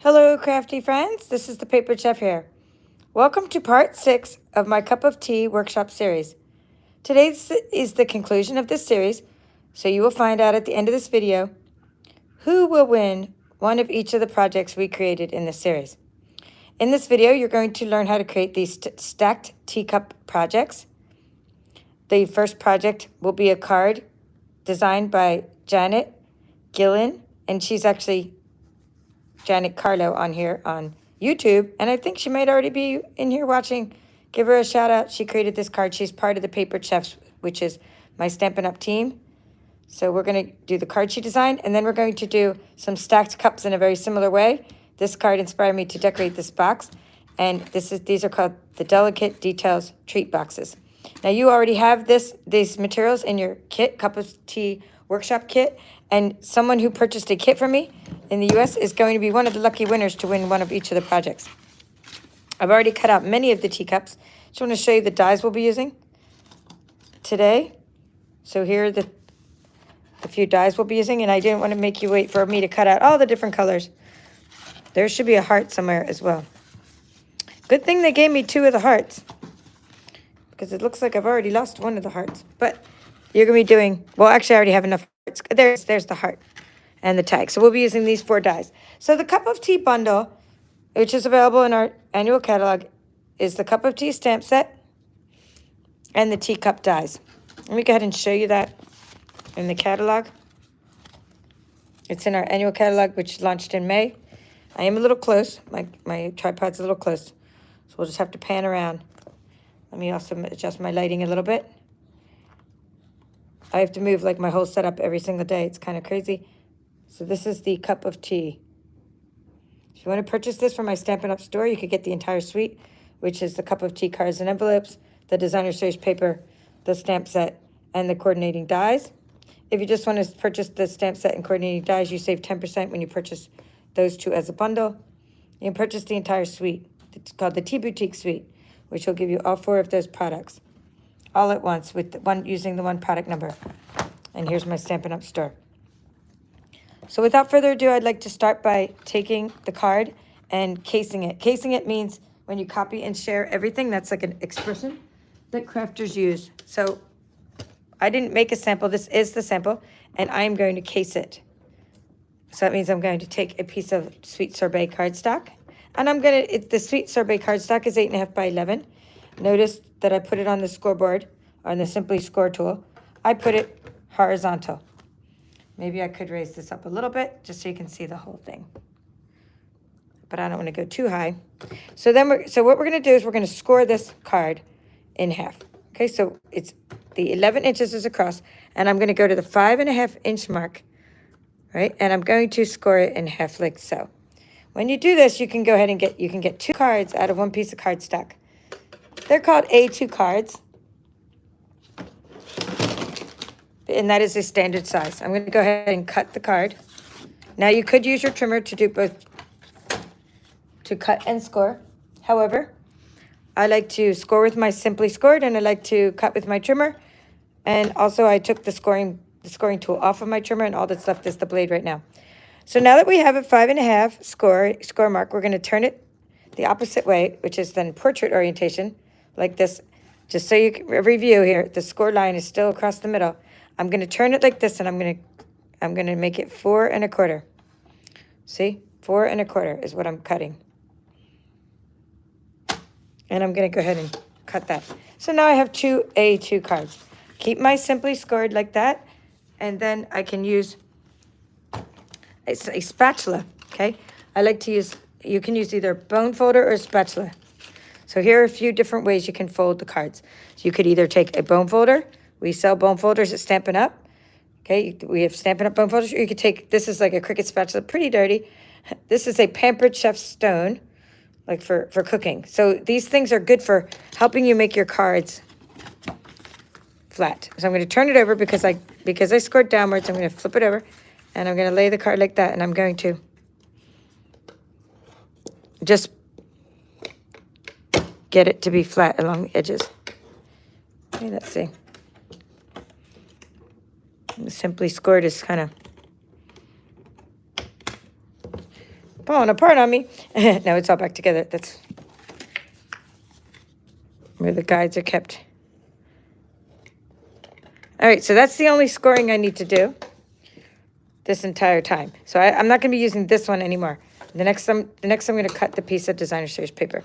Hello, crafty friends. This is the Paper Chef here. Welcome to part 6 of my Cup of Tea workshop series. Today is the conclusion of this series, so you will find out at the end of this video who will win one of each of the projects we created in this series. In this video, you're going to learn how to create these stacked teacup projects. The first project will be a card designed by Janet Gillen, and she's actually Janet Carlo on here on YouTube, and I think she might already be in here watching. Give her a shout out. She created this card. She's part of the Paper Chefs, which is my Stampin' Up team. So we're going to do the card she designed, and then we're going to do some stacked cups in a very similar way. This card inspired me to decorate this box, and these are called the Delicate Details Treat Boxes. Now you already have these materials in your kit, Cup of Tea workshop kit, and someone who purchased a kit from me in the US is going to be one of the lucky winners to win one of each of the projects. I've already cut out many of the teacups. Just want to show you the dies we'll be using today. So here are the few dies we'll be using, and I didn't want to make you wait for me to cut out all the different colors. There should be a heart somewhere as well. Good thing they gave me 2 of the hearts, because it looks like I've already lost one of the hearts. But you're going to be doing, well, actually I already have enough hearts. There's the heart and the tag. So we'll be using these 4 dies. So the Cup of Tea bundle, which is available in our annual catalog, is the Cup of Tea stamp set and the teacup dies. Let me go ahead and show you that in the catalog. It's in our annual catalog, which launched in May. I am a little close. My tripod's a little close, so we'll just have to pan around. Let me also adjust my lighting a little bit. I have to move like my whole setup every single day. It's kind of crazy. So this is the Cup of Tea. If you want to purchase this from my Stampin' Up store, you could get the entire suite, which is the Cup of Tea cards and envelopes, the designer series paper, the stamp set, and the coordinating dies. If you just want to purchase the stamp set and coordinating dies, you save 10% when you purchase those 2 as a bundle. You can purchase the entire suite. It's called the Tea Boutique Suite, which will give you all 4 of those products all at once with using the one product number. And here's my Stampin' Up store. So without further ado, I'd like to start by taking the card and casing it. Casing it means when you copy and share everything. That's like an expression that crafters use. So I didn't make a sample. This is the sample, and I'm going to case it. So that means I'm going to take a piece of Sweet Sorbet cardstock, and the Sweet Sorbet cardstock is 8.5 by 11. Notice that I put it on the scoreboard, on the Simply Score tool. I put it horizontal. Maybe I could raise this up a little bit just so you can see the whole thing. But I don't want to go too high. So what we're going to do is we're going to score this card in half. Okay, so it's the 11 inches is across, and I'm going to go to the 5.5 inch mark, right? And I'm going to score it in half like so. When you do this, you can go ahead and get 2 cards out of 1 piece of cardstock. They're called A2 cards, and that is a standard size. I'm going to go ahead and cut the card. Now you could use your trimmer to do both, to cut and score. However, I like to score with my Simply Scored, and I like to cut with my trimmer. And also I took the scoring tool off of my trimmer, and all that's left is the blade right now. So now that we have a 5.5 score mark, we're going to turn it the opposite way, which is then portrait orientation, like this. Just so you can review here, the score line is still across the middle. I'm going to turn it like this, and I'm going to make it 4 1/4. See, 4 1/4 is what I'm cutting. And I'm going to go ahead and cut that. So now I have 2 A2 cards. Keep my Simply Scored like that, and then I can use a spatula, okay? I like to use, you can use either a bone folder or a spatula. So here are a few different ways you can fold the cards. So you could either take a bone folder. We sell bone folders at Stampin' Up. Okay, we have Stampin' Up bone folders. Or you could take, this is like a Cricut spatula, pretty dirty. This is a Pampered Chef Stone, like for cooking. So these things are good for helping you make your cards flat. So I'm going to turn it over because I scored downwards. I'm going to flip it over, and I'm going to lay the card like that, and I'm going to just get it to be flat along the edges. Okay, let's see. The Simply Scored is kind of falling apart on me. No, it's all back together. That's where the guides are kept. All right, so that's the only scoring I need to do this entire time. So I'm not going to be using this one anymore. The next I'm going to cut the piece of designer series paper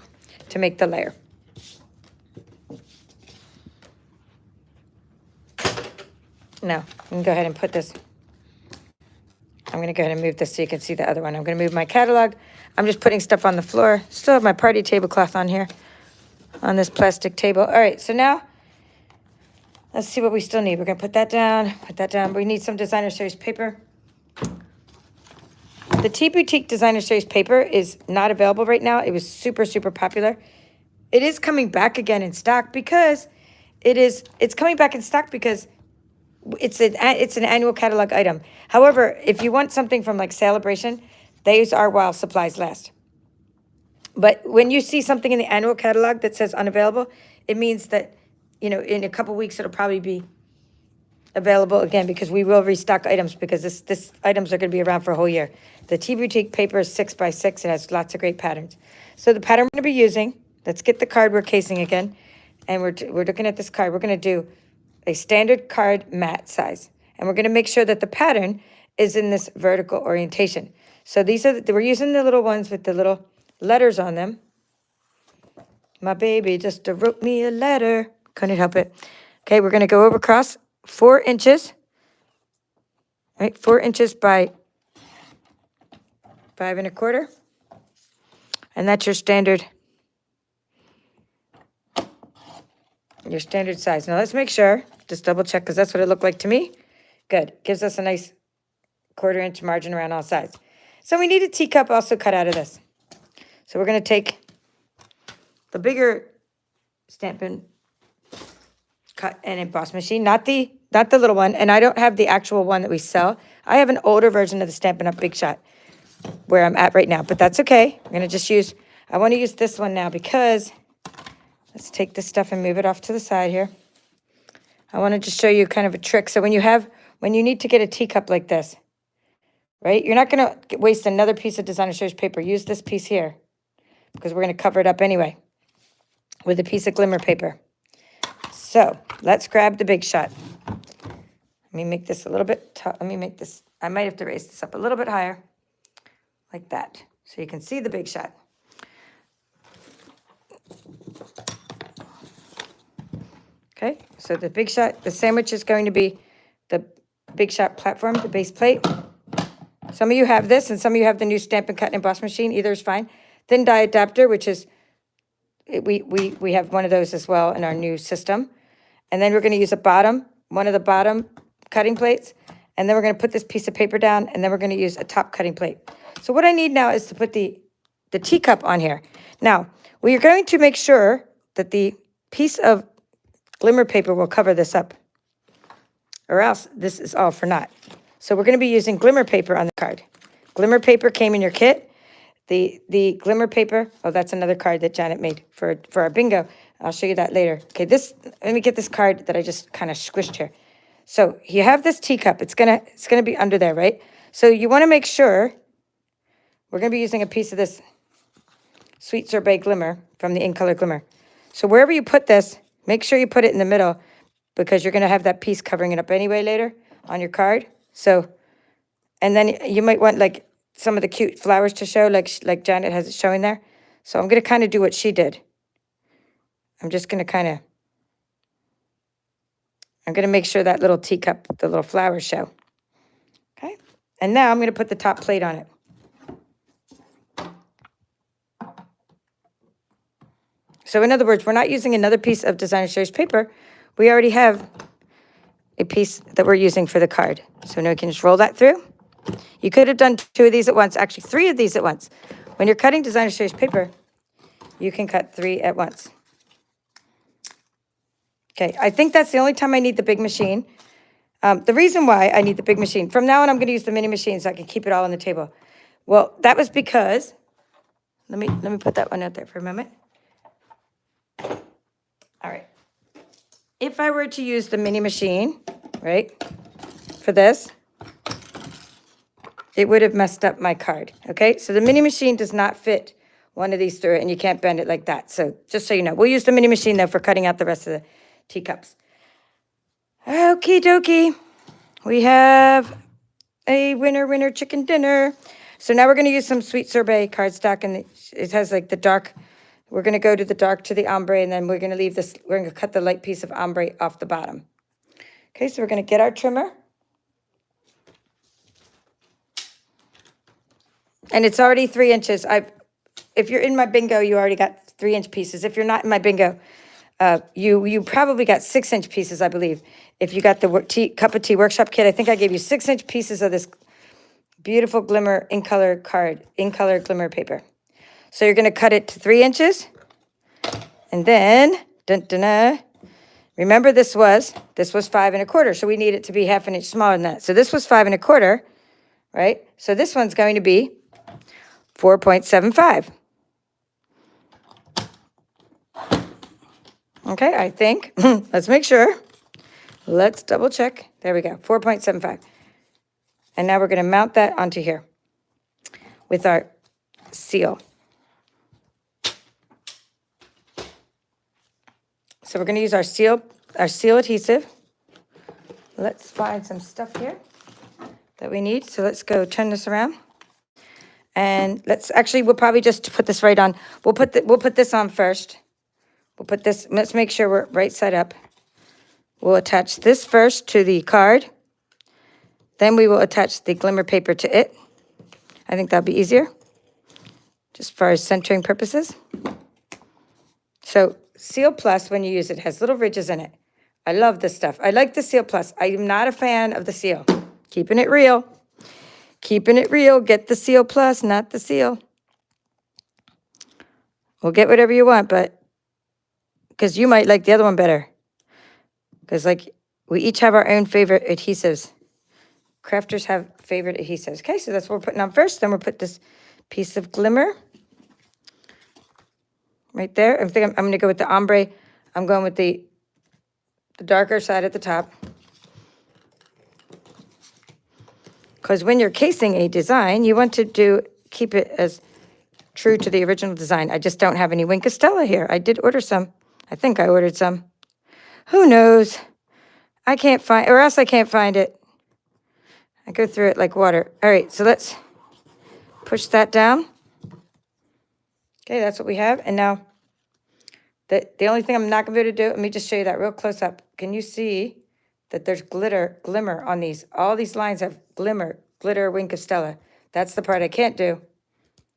to make the layer. Now, I'm going to go ahead and put this. I'm going to go ahead and move this so you can see the other one. I'm going to move my catalog. I'm just putting stuff on the floor. Still have my party tablecloth on here, on this plastic table. All right, so now let's see what we still need. We're going to put that down. We need some designer series paper. The Tea Boutique designer series paper is not available right now. It was super, super popular. It is coming back again in stock because it's coming back in stock because it's an annual catalog item. However, if you want something from like Celebration, these are while supplies last. But when you see something in the annual catalog that says unavailable, it means that, you know, in a couple weeks it'll probably be available again because we will restock items because this items are going to be around for a whole year. The Tea Boutique paper is 6x6. It has lots of great patterns. So the pattern we're going to be using, let's get the cardboard casing again. And we're looking at this card. We're going to do a standard card mat size. And we're going to make sure that the pattern is in this vertical orientation. So we're using the little ones with the little letters on them. My baby just wrote me a letter. Couldn't help it. Okay, we're going to go over across 4 inches. Right, 4 inches by 5 1/4. And that's your standard size. Now let's make sure, just double check because that's what it looked like to me. Good, gives us a nice 1/4 inch margin around all sides. So we need a teacup also cut out of this. So we're going to take the bigger Stampin' cut and emboss machine, not the little one, and I don't have the actual one that we sell. I have an older version of the Stampin' Up! Big Shot where I'm at right now, but that's okay. I'm going to just I want to use this one now because let's take this stuff and move it off to the side here. I want to just show you kind of a trick. So when you need to get a teacup like this, right, you're not going to waste another piece of designer series paper. Use this piece here because we're going to cover it up anyway with a piece of Glimmer paper. So let's grab the Big Shot. Let me make this a little bit, I might have to raise this up a little bit higher, like that, so you can see the Big Shot. Okay, so the Big Shot, the sandwich is going to be the Big Shot platform, the base plate. Some of you have this, and some of you have the new Stampin' Cut and Emboss machine. Either is fine. Thin die adapter, which is, we have one of those as well in our new system. And then we're going to use one of the bottom cutting plates. And then we're going to put this piece of paper down, and then we're going to use a top cutting plate. So what I need now is to put the teacup on here. Now, we are going to make sure that the piece of Glimmer paper will cover this up, or else this is all for naught. So we're going to be using Glimmer paper on the card. Glimmer paper came in your kit. The Glimmer paper, oh, that's another card that Janet made for our bingo. I'll show you that later. Okay, let me get this card that I just kind of squished here. So you have this teacup. It's gonna be under there, right? So you want to make sure, we're going to be using a piece of this Sweet Sorbet Glimmer from the In Color Glimmer. So wherever you put this, make sure you put it in the middle because you're going to have that piece covering it up anyway later on your card. So, and then you might want like some of the cute flowers to show, like Janet has it showing there. So I'm going to kind of do what she did. I'm just going to I'm going to make sure that little teacup, the little flowers show. Okay. And now I'm going to put the top plate on it. So in other words, we're not using another piece of designer series paper. We already have a piece that we're using for the card. So now we can just roll that through. You could have done 2 of these at once, actually 3 of these at once. When you're cutting designer series paper, you can cut 3 at once. Okay, I think that's the only time I need the big machine. The reason why I need the big machine, from now on I'm going to use the mini machine so I can keep it all on the table. Well, that was because, let me put that one out there for a moment. All right. If I were to use the mini machine, right, for this, it would have messed up my card, okay? So the mini machine does not fit one of these through it, and you can't bend it like that. So just so you know, we'll use the mini machine, though, for cutting out the rest of the teacups. Okie dokie. We have a winner chicken dinner. So now we're going to use some sweet sorbet cardstock, and it has like the dark. We're going to go to the dark to the ombre, and then we're going to leave this. We're going to cut the light piece of ombre off the bottom. Okay, so we're going to get our trimmer. And it's already 3 inches. If you're in my bingo, you already got 3-inch pieces. If you're not in my bingo, you probably got 6-inch pieces, I believe. If you got the cup of tea workshop kit, I think I gave you 6-inch pieces of this beautiful glimmer in color glimmer paper. So you're going to cut it to 3 inches. And then, remember this was 5 1/4. So we need it to be 1/2 inch smaller than that. So this was 5 1/4, right? So this one's going to be 4.75. Okay, I think. Let's make sure. Let's double check. There we go, 4.75. And now we're going to mount that onto here with our seal. So we're going to use our seal adhesive. Let's find some stuff here that we need. So let's go turn this around. And we'll probably just put this right on. We'll put this on first. We'll put this, let's make sure we're right side up. We'll attach this first to the card. Then we will attach the glimmer paper to it. I think that'll be easier, just for centering purposes. So Seal Plus, when you use it, has little ridges in it. I love this stuff. I like the Seal Plus. I am not a fan of the Seal. Keeping it real. Keeping it real. Get the Seal Plus, not the Seal. We'll get whatever you want, but because you might like the other one better. Because like we each have our own favorite adhesives. Crafters have favorite adhesives. Okay, so that's what we're putting on first. Then we'll put this piece of glimmer right there. I think I'm going to go with the ombre. I'm going with the darker side at the top. Because when you're casing a design, you want to keep it as true to the original design. I just don't have any Wink of Stella here. I did order some. I think I ordered some. Who knows? I can't find, or else I can't find it. I go through it like water. All right, so let's push that down. Okay, that's what we have. And now, the only thing I'm not going to be able to do, let me just show you that real close up. Can you see that there's glimmer on these? All these lines have glitter, Wink of Stella. That's the part I can't do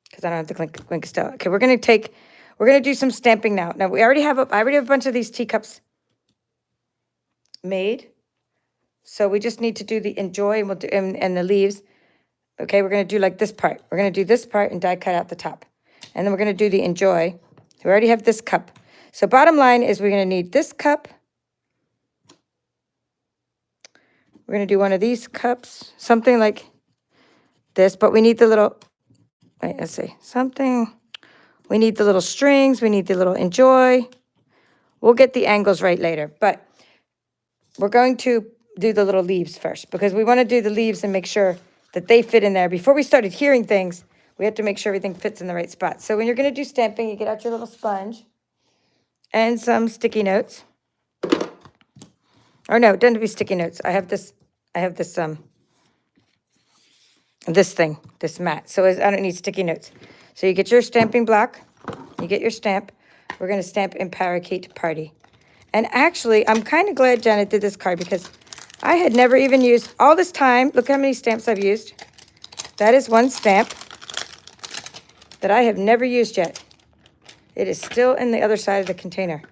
because I don't have the Wink of Stella. Okay, we're going to do some stamping now. Now, I already have a bunch of these teacups made. So we just need to do the enjoy, and we'll do and the leaves. Okay, we're going to do like this part. We're going to do this part and die cut out the top. And then we're going to do the enjoy. We already have this cup. So bottom line is we're going to need this cup. We're going to do one of these cups, something like this, but we need the little, wait, let's see, something. We need the little strings. We need the little enjoy. We'll get the angles right later, but we're going to do the little leaves first because we want to do the leaves and make sure that they fit in there. Before we started hearing things, we have to make sure everything fits in the right spot. So when you're going to do stamping, you get out your little sponge and some sticky notes. Or no, it doesn't have to be sticky notes. I have this mat. So I don't need sticky notes. So you get your stamping block, you get your stamp. We're going to stamp in Parakeet Party. And actually, I'm kind of glad Janet did this card because I had never even used all this time. Look how many stamps I've used. That is one stamp that I have never used yet. It is still in the other side of the container.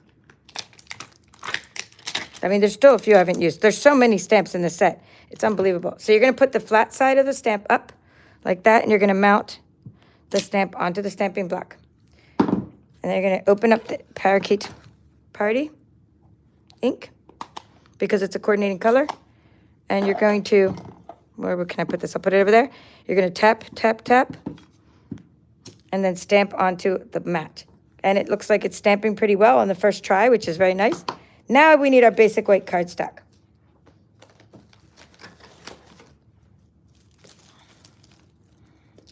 I mean, there's still a few I haven't used. There's so many stamps in this set. It's unbelievable. So you're going to put the flat side of the stamp up like that, and you're going to mount the stamp onto the stamping block. And then you're going to open up the Parakeet Party ink because it's a coordinating color. And you're going to, where can I put this? I'll put it over there. You're going to tap, tap, tap, and then stamp onto the mat. And it looks like it's stamping pretty well on the first try, which is very nice. Now we need our basic white cardstock.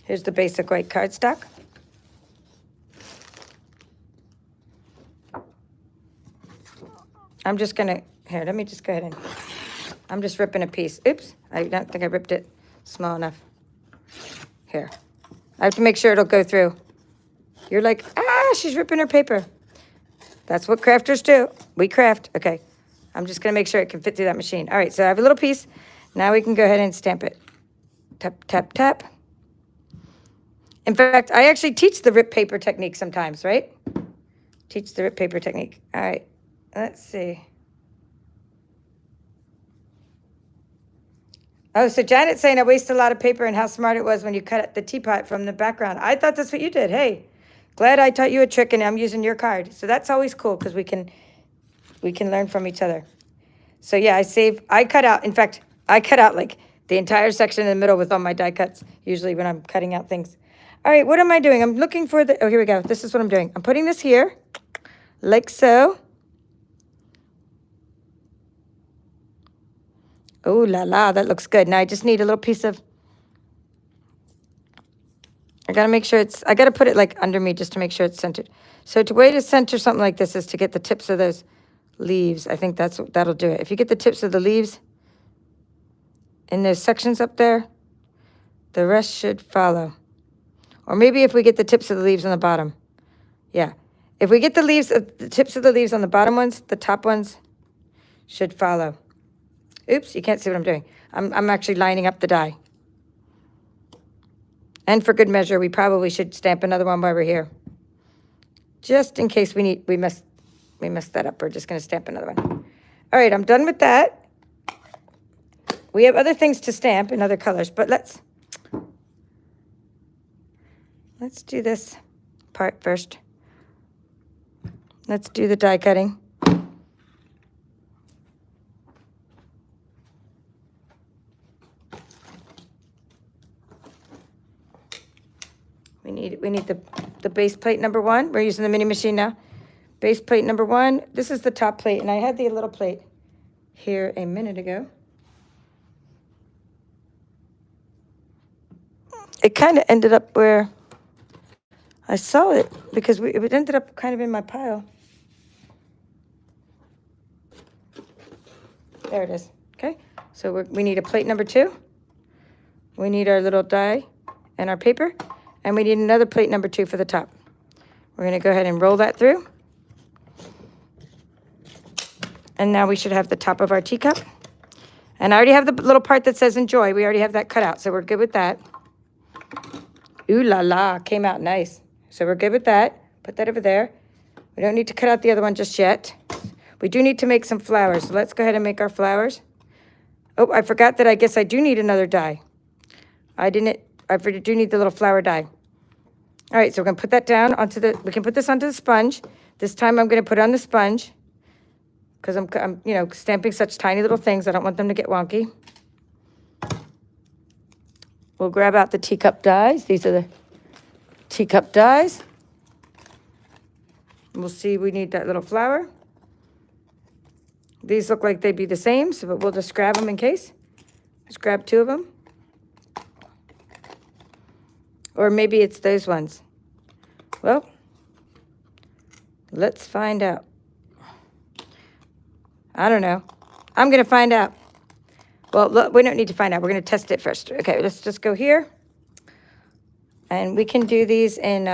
Here's the basic white cardstock. I'm just gonna, here, let me just go ahead and, I'm just ripping a piece. Oops, I don't think I ripped it small enough. Here, I have to make sure it'll go through. You're like, ah, she's ripping her paper. That's what crafters do. We craft. Okay, I'm just gonna make sure it can fit through that machine. All right, so I have a little piece. Now we can go ahead and stamp it. Tap, tap, tap. In fact, I actually teach the rip paper technique sometimes, right? Teach the rip paper technique. All right, let's see. Oh, so Janet's saying I waste a lot of paper and how smart it was when you cut the teapot from the background. I thought that's what you did. Hey, glad I taught you a trick and I'm using your card. So that's always cool because we can learn from each other. So yeah, I cut out, in fact, I cut out like the entire section in the middle with all my die cuts, usually when I'm cutting out things. All right, what am I doing? I'm looking for the, oh, here we go. This is what I'm doing. I'm putting this here, like so. Oh la la, that looks good. Now I just need a little piece of, I gotta make sure I gotta put it like under me just to make sure it's centered. So the way to center something like this is to get the tips of those leaves. I think that'll do it. If you get the tips of the leaves in those sections up there, the rest should follow. Or maybe if we get the tips of the leaves on the bottom. Yeah. If we get the tips of the leaves on the bottom ones, the top ones should follow. Oops, you can't see what I'm doing. I'm actually lining up the die. And for good measure, we probably should stamp another one while we're here. Just in case we messed that up. We're just going to stamp another one. All right, I'm done with that. We have other things to stamp in other colors, but let's do this part first. Let's do the die cutting. We need the base plate number 1. We're using the mini machine now. Base plate number 1. This is the top plate, and I had the little plate here a minute ago. It kind of ended up where I saw it because it ended up kind of in my pile. There it is. Okay, so we need a plate number 2. We need our little die and our paper. And we need another plate number 2 for the top. We're going to go ahead and roll that through. And now we should have the top of our teacup. And I already have the little part that says enjoy. We already have that cut out, so we're good with that. Ooh la la, came out nice. So we're good with that. Put that over there. We don't need to cut out the other one just yet. We do need to make some flowers, so let's go ahead and make our flowers. Oh, I forgot that I guess I do need another die. I do need the little flower die. All right, so we're going to put that down onto we can put this onto the sponge. This time I'm going to put it on the sponge because I'm stamping such tiny little things. I don't want them to get wonky. We'll grab out the teacup dies. These are the teacup dies. We'll see we need that little flower. These look like they'd be the same, so we'll just grab them in case. Just grab 2 of them. Or maybe it's those ones. Well, let's find out. I don't know. I'm going to find out. Well, look, we don't need to find out. We're going to test it first. Okay, let's just go here. And we can do these in,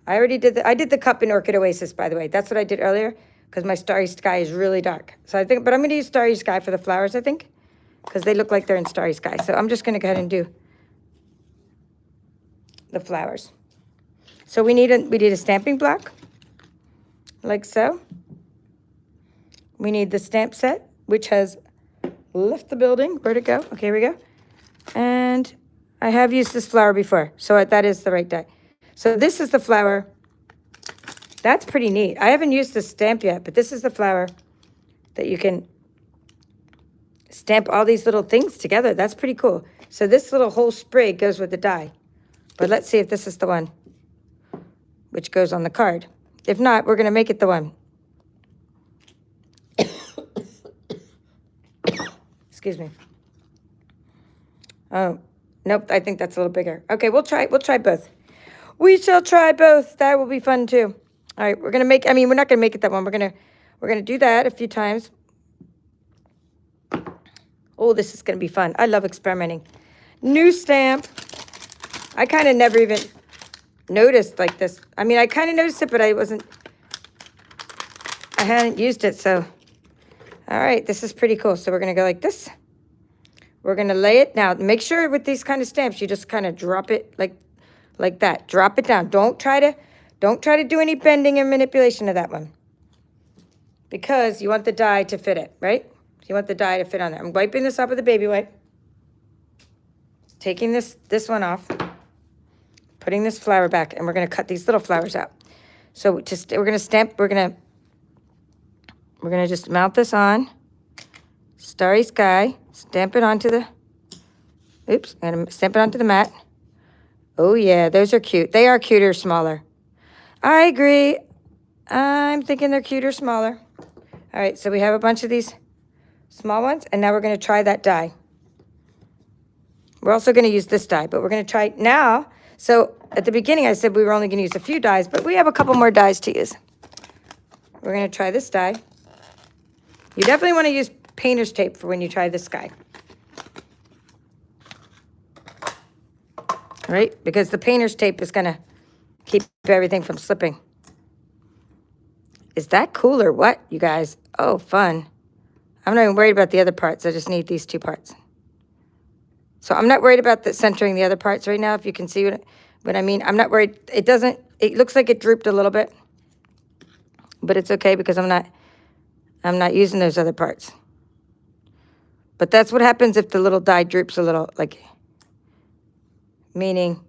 I did the cup in Orchid Oasis, by the way. That's what I did earlier because my Starry Sky is really dark. So but I'm going to use Starry Sky for the flowers, I think, because they look like they're in Starry Sky. So I'm just going to go ahead and do the flowers. So we need a stamping block, like so. We need the stamp set, which has left the building. Where'd it go? Okay, here we go. And I have used this flower before, so that is the right die. So this is the flower. That's pretty neat. I haven't used this stamp yet, but this is the flower that you can stamp all these little things together. That's pretty cool. So this little whole sprig goes with the die. But let's see if this is the one which goes on the card. If not, we're going to make it the one. Excuse me. Oh, Nope, I think that's a little bigger. Okay, we'll try both. We shall try both. That will be fun too. All right, we're gonna make, I mean, we're not gonna make it that one. We're gonna do that a few times. Oh, this is gonna be fun. I love experimenting. New stamp. I kind of never even noticed like this. I mean, I kind of noticed it, but I hadn't used it, so. All right, this is pretty cool. So we're gonna go like this. We're gonna lay it. Now, make sure with these kind of stamps, you just kind of drop it like that. Drop it down. Don't try to do any bending and manipulation of that one. Because you want the die to fit it, right? You want the die to fit on there. I'm wiping this up with a baby wipe. Taking this one off. Putting this flower back, and we're gonna cut these little flowers out. So we're gonna stamp, we're gonna just mount this on. Starry Sky, stamp it onto the, oops, I'm gonna stamp it onto the mat. Oh yeah, those are cute. They are cuter, smaller. I agree. I'm thinking they're cuter, smaller. All right, so we have a bunch of these small ones, and now we're gonna try that die. We're also gonna use this die, but we're gonna try now. So at the beginning, I said we were only gonna use a few dies, but we have a couple more dies to use. We're gonna try this die. You definitely wanna use painter's tape for when you try this guy. Right? Because the painter's tape is gonna keep everything from slipping. Is that cool or what, you guys? Oh, fun. I'm not even worried about the other parts. I just need these two parts. So I'm not worried about centering the other parts right now, if you can see what I mean. I'm not worried. It looks like it drooped a little bit, but it's okay because I'm not using those other parts. But that's what happens if the little die droops a little, like, meaning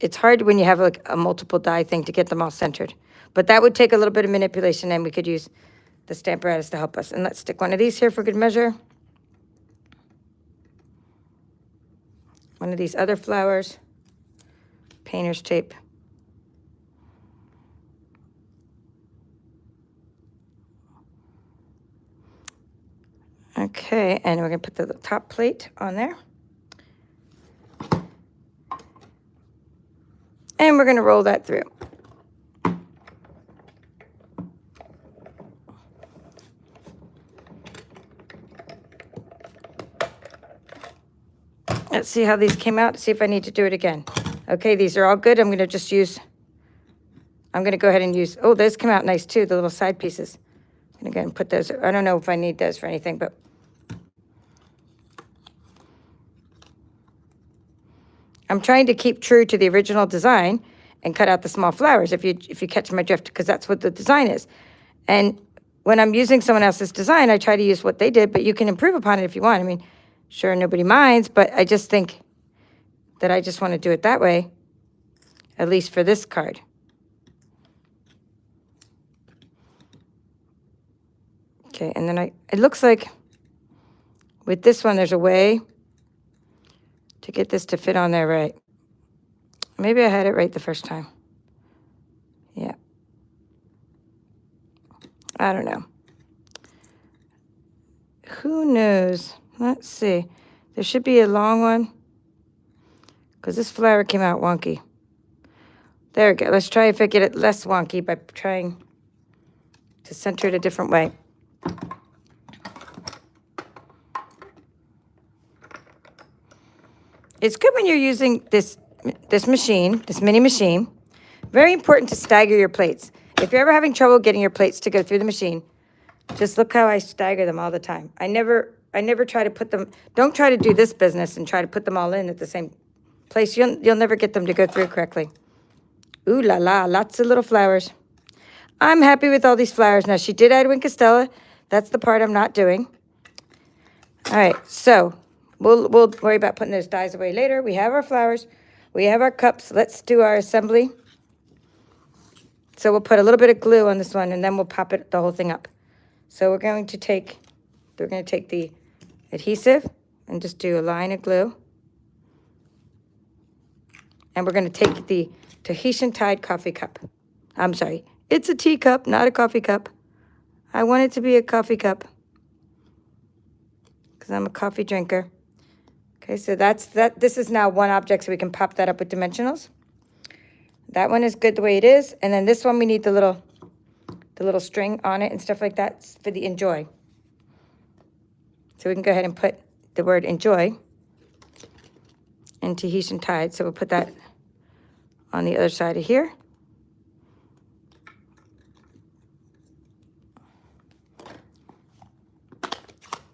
it's hard when you have like a multiple die thing to get them all centered. But that would take a little bit of manipulation, and we could use the Stamparatus to help us. And let's stick one of these here for good measure. One of these other flowers. Painter's tape. Okay, and we're gonna put the top plate on there. And we're gonna roll that through. Let's see how these came out, see if I need to do it again. Okay, these are all good. I'm gonna go ahead and use, oh, those came out nice too, the little side pieces. I'm gonna go ahead and put those, I don't know if I need those for anything, but. I'm trying to keep true to the original design and cut out the small flowers, if you catch my drift, because that's what the design is. And when I'm using someone else's design, I try to use what they did, but you can improve upon it if you want. I mean, sure, nobody minds, but I just think that I just want to do it that way, at least for this card. Okay, and then it looks like with this one, there's a way to get this to fit on there right. Maybe I had it right the first time. Yeah. I don't know. Who knows? Let's see. There should be a long one, because this flower came out wonky. There we go. Let's try if I get it less wonky by trying to center it a different way. It's good when you're using this machine, this mini machine. Very important to stagger your plates. If you're ever having trouble getting your plates to go through the machine, just look how I stagger them all the time. I never try to put them, don't try to do this business and try to put them all in at the same place. You'll never get them to go through correctly. Ooh la la, lots of little flowers. I'm happy with all these flowers. Now, she did add Winkestella. That's the part I'm not doing. All right, so we'll worry about putting those dies away later. We have our flowers. We have our cups. Let's do our assembly. So we'll put a little bit of glue on this one, and then we'll pop the whole thing up. So we're going to take the adhesive and just do a line of glue. And we're going to take the Tahitian Tide coffee cup. I'm sorry, it's a teacup, not a coffee cup. I want it to be a coffee cup, because I'm a coffee drinker. Okay, so that's that. This is now one object, so we can pop that up with dimensionals. That one is good the way it is. And then this one, we need the little string on it and stuff like that for the enjoy. So we can go ahead and put the word enjoy in Tahitian Tide. So we'll put that on the other side of here.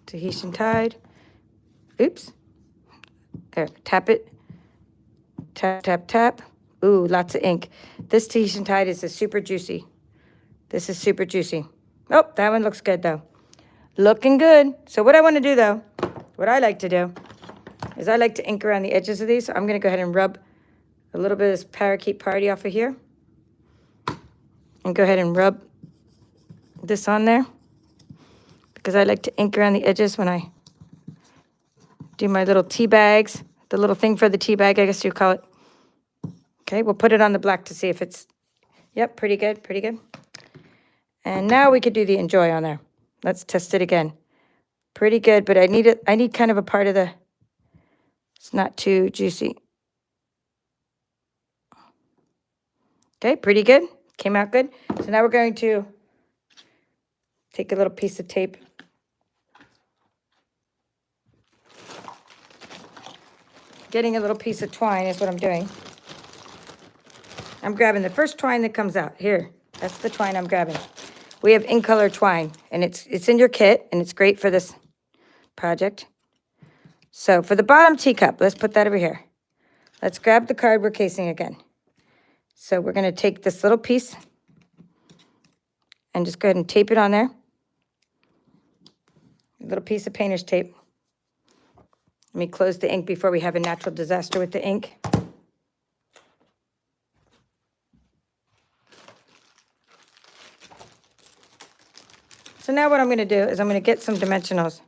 Tahitian Tide. Oops. There, tap it. Tap, tap, tap. Ooh, lots of ink. This Tahitian Tide is super juicy. This is super juicy. Oh, that one looks good, though. Looking good. So what I want to do, though, what I like to do, is I like to ink around the edges of these. So I'm going to go ahead and rub a little bit of this Parakeet Party off of here. And go ahead and rub this on there. Because I like to ink around the edges when I do my little tea bags. The little thing for the tea bag, I guess you call it. Okay, we'll put it on the black to see if it's, yep, pretty good, pretty good. And now we could do the enjoy on there. Let's test it again. Pretty good, but I need kind of a part of the, it's not too juicy. Okay, pretty good. Came out good. So now we're going to take a little piece of tape. Getting a little piece of twine is what I'm doing. I'm grabbing the first twine that comes out. Here, that's the twine I'm grabbing. We have ink color twine, and it's in your kit, and it's great for this project. So for the bottom teacup, let's put that over here. Let's grab the cardboard casing again. So we're going to take this little piece and just go ahead and tape it on there. A little piece of painter's tape. Let me close the ink before we have a natural disaster with the ink. So now what I'm going to do is I'm going to get some dimensionals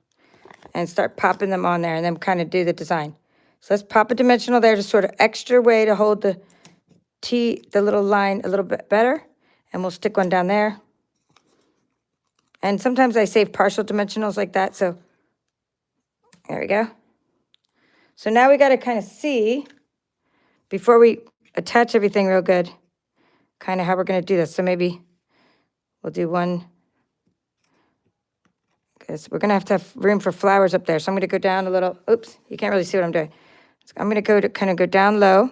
and start popping them on there and then kind of do the design. So let's pop a dimensional there, just sort of extra way to hold the little line a little bit better. And we'll stick one down there. And sometimes I save partial dimensionals like that. So there we go. So now we got to kind of see, before we attach everything real good, kind of how we're going to do this. So maybe we'll do one. Because we're going to have room for flowers up there. So I'm going to go down a little. Oops, you can't really see what I'm doing. So I'm going to kind of go down low.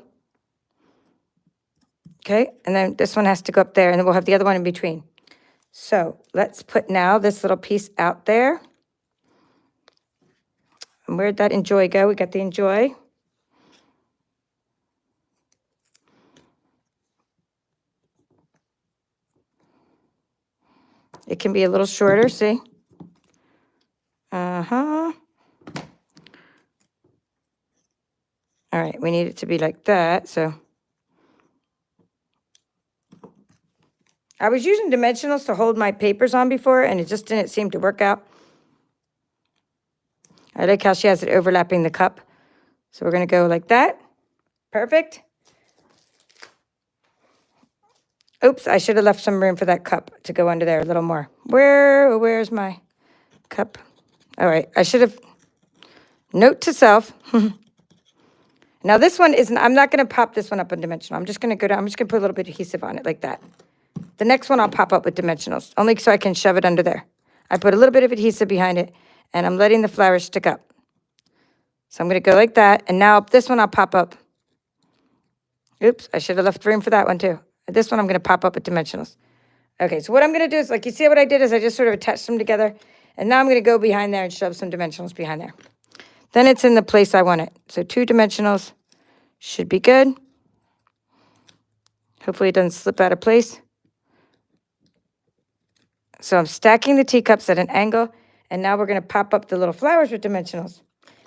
Okay, and then this one has to go up there, and then we'll have the other one in between. So let's put now this little piece out there. And where'd that enjoy go? We got the enjoy. It can be a little shorter, see? All right, we need it to be like that, so. I was using dimensionals to hold my papers on before, and it just didn't seem to work out. I like how she has it overlapping the cup. So we're going to go like that. Perfect. Oops, I should have left some room for that cup to go under there a little more. Where's my cup? All right, I should have, note to self. Now this one isn't, I'm not going to pop this one up on dimensional. I'm just going to go down, I'm just going to put a little bit of adhesive on it like that. The next one I'll pop up with dimensionals, only so I can shove it under there. I put a little bit of adhesive behind it, and I'm letting the flowers stick up. So I'm going to go like that, and now this one I'll pop up. Oops, I should have left room for that one too. This one I'm going to pop up with dimensionals. Okay, so what I'm going to do is, like, you see what I did is I just sort of attached them together, and now I'm going to go behind there and shove some dimensionals behind there. Then it's in the place I want it. So 2 dimensionals should be good. Hopefully it doesn't slip out of place. So I'm stacking the teacups at an angle, and now we're going to pop up the little flowers with dimensionals.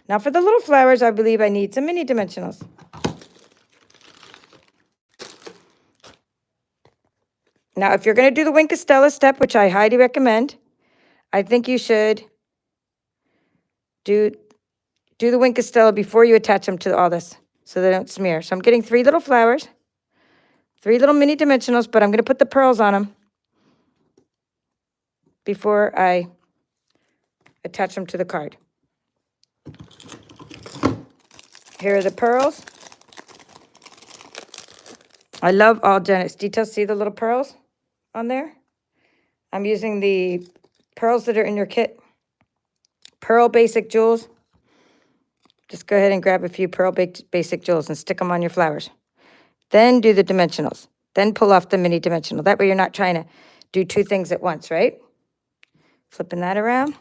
Now for the little flowers, I believe I need some mini dimensionals. Now, if you're going to do the Wink of Stella step, which I highly recommend, I think you should do the Wink of Stella before you attach them to all this so they don't smear. So I'm getting 3 little flowers, 3 little mini dimensionals, but I'm going to put the pearls on them before I attach them to the card. Here are the pearls. I love all Janet's details. See the little pearls on there? I'm using the pearls that are in your kit. Pearl basic jewels. Just go ahead and grab a few pearl basic jewels and stick them on your flowers. Then do the dimensionals. Then pull off the mini dimensional. That way you're not trying to do two things at once, right? Flipping that around.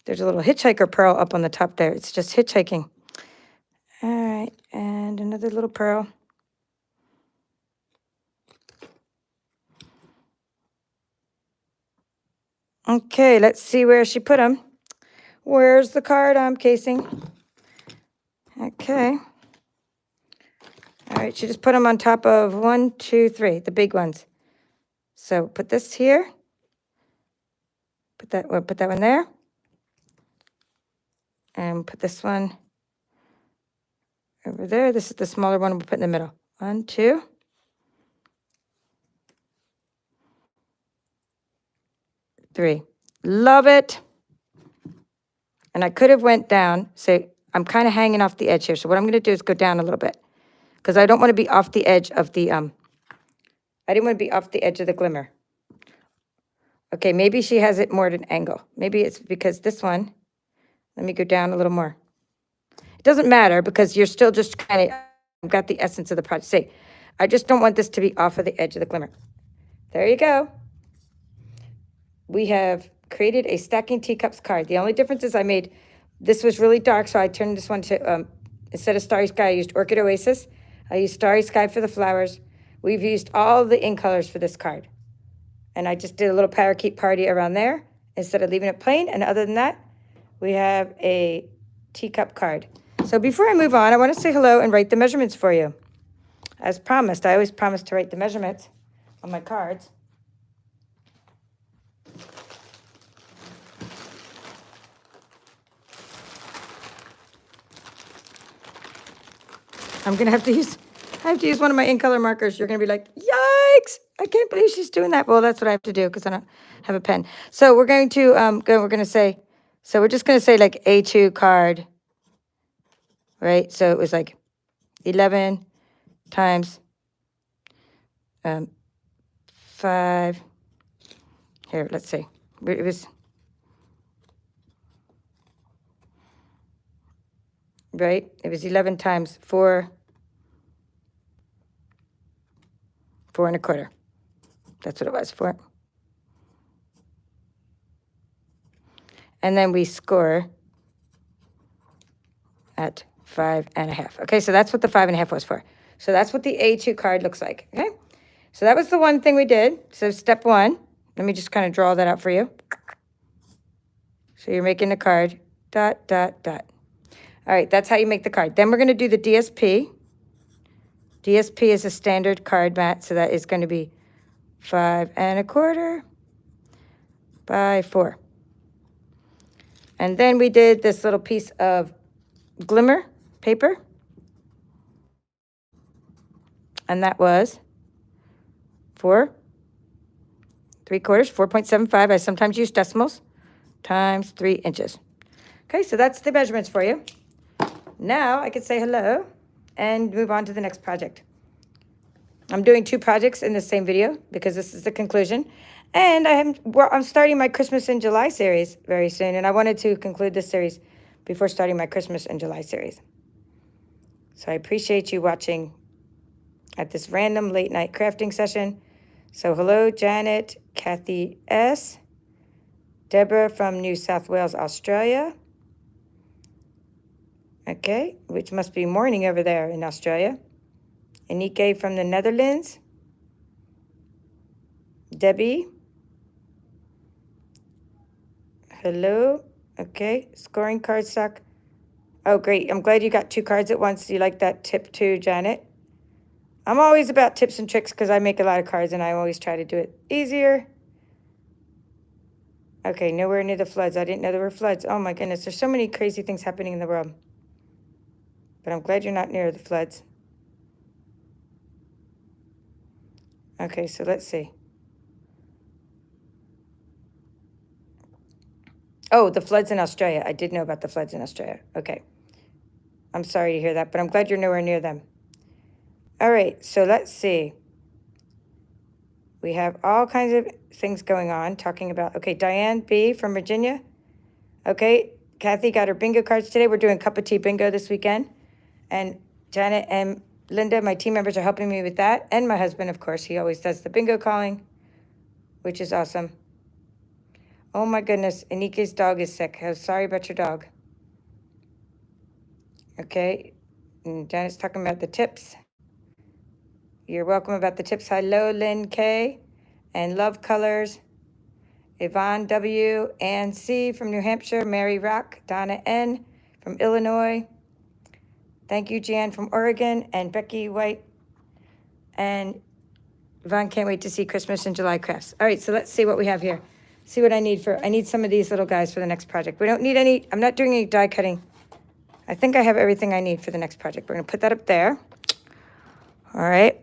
There's a little hitchhiker pearl up on the top there. It's just hitchhiking. All right, and another little pearl. Okay, let's see where she put them. Where's the card I'm casing? Okay. All right, she just put them on top of 1, 2, 3, the big ones. So put this here. Put that one there. And put this one over there. This is the smaller one we'll put in the middle. 1, 2. 3. Love it. And I could have went down. So I'm kind of hanging off the edge here. So what I'm going to do is go down a little bit. Because I don't want to be off the edge of the, I didn't want to be off the edge of the glimmer. Okay, maybe she has it more at an angle. Maybe it's because this one, let me go down a little more. It doesn't matter because you're still just kind of got the essence of the project. See, I just don't want this to be off of the edge of the glimmer. There you go. We have created a stacking teacups card. The only difference is this was really dark, so I turned this one to, instead of Starry Sky, I used Orchid Oasis. I used Starry Sky for the flowers. We've used all the ink colors for this card. And I just did a little parakeet party around there instead of leaving it plain. And other than that, we have a teacup card. So before I move on, I want to say hello and write the measurements for you. As promised, I always promise to write the measurements on my cards. I'm going to have to use one of my ink color markers. You're going to be like, yikes, I can't believe she's doing that. Well, that's what I have to do because I don't have a pen. So we're going to, we're just going to say like A2 card, right? So it was like 11 times 5. Here, let's see. It was, right? It was 11 times 4. 4 1/4. That's what it was, 4. And then we score at 5 1/2. Okay, so that's what the 5 1/2 was for. So that's what the A2 card looks like, okay? So that was the one thing we did. So step 1, let me just kind of draw that out for you. So you're making the card, dot, dot, dot. All right, that's how you make the card. Then we're going to do the DSP. DSP is a standard card mat, so that is going to be 5 1/4 by 4. And then we did this little piece of Glimmer paper. And that was 4 3/4, 4.75. I sometimes use decimals, times 3 inches. Okay, so that's the measurements for you. Now I can say hello and move on to the next project. I'm doing 2 projects in the same video because this is the conclusion. And I'm starting my Christmas in July series very soon. And I wanted to conclude this series before starting my Christmas in July series. So I appreciate you watching at this random late night crafting session. So hello, Janet, Kathy S., Deborah from New South Wales, Australia. Okay, which must be morning over there in Australia. Anike from the Netherlands. Debbie. Hello. Okay, scoring card stock. Oh, great. I'm glad you got 2 cards at once. You like that tip too, Janet? I'm always about tips and tricks because I make a lot of cards and I always try to do it easier. Okay, nowhere near the floods. I didn't know there were floods. Oh my goodness, there's so many crazy things happening in the world. But I'm glad you're not near the floods. Okay, so let's see. Oh, the floods in Australia. I did know about the floods in Australia. Okay. I'm sorry to hear that, but I'm glad you're nowhere near them. All right, so let's see. We have all kinds of things going on, talking about, okay, Diane B. from Virginia. Okay, Kathy got her bingo cards today. We're doing cup of tea bingo this weekend. And Janet and Linda, my team members, are helping me with that. And my husband, of course, he always does the bingo calling, which is awesome. Oh my goodness, Anike's dog is sick. I'm sorry about your dog. Okay, and Janet's talking about the tips. You're welcome about the tips. Hello, Lynn K. And Love Colors. Yvonne W. Ann C. from New Hampshire. Mary Rock. Donna N. from Illinois. Thank you, Jan from Oregon. And Becky White. And Yvonne can't wait to see Christmas in July crafts. All right, so let's see what we have here. See what I need for, I need some of these little guys for the next project. We don't need any, I'm not doing any die cutting. I think I have everything I need for the next project. We're gonna put that up there. All right.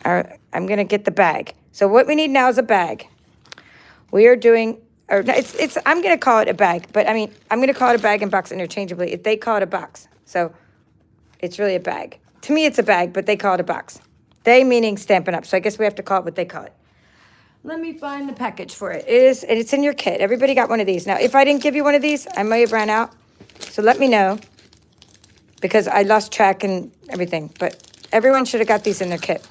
I'm gonna get the bag. So what we need now is a bag. We are doing, or it's. I'm gonna call it a bag, but I mean, I'm gonna call it a bag and box interchangeably. If they call it a box, so it's really a bag. To me, it's a bag, but they call it a box. They meaning Stampin' Up. So I guess we have to call it what they call it. Let me find the package for it. And it's in your kit. Everybody got one of these. Now, if I didn't give you one of these, I may have ran out. So let me know, because I lost track and everything. But everyone should have got these in their kit.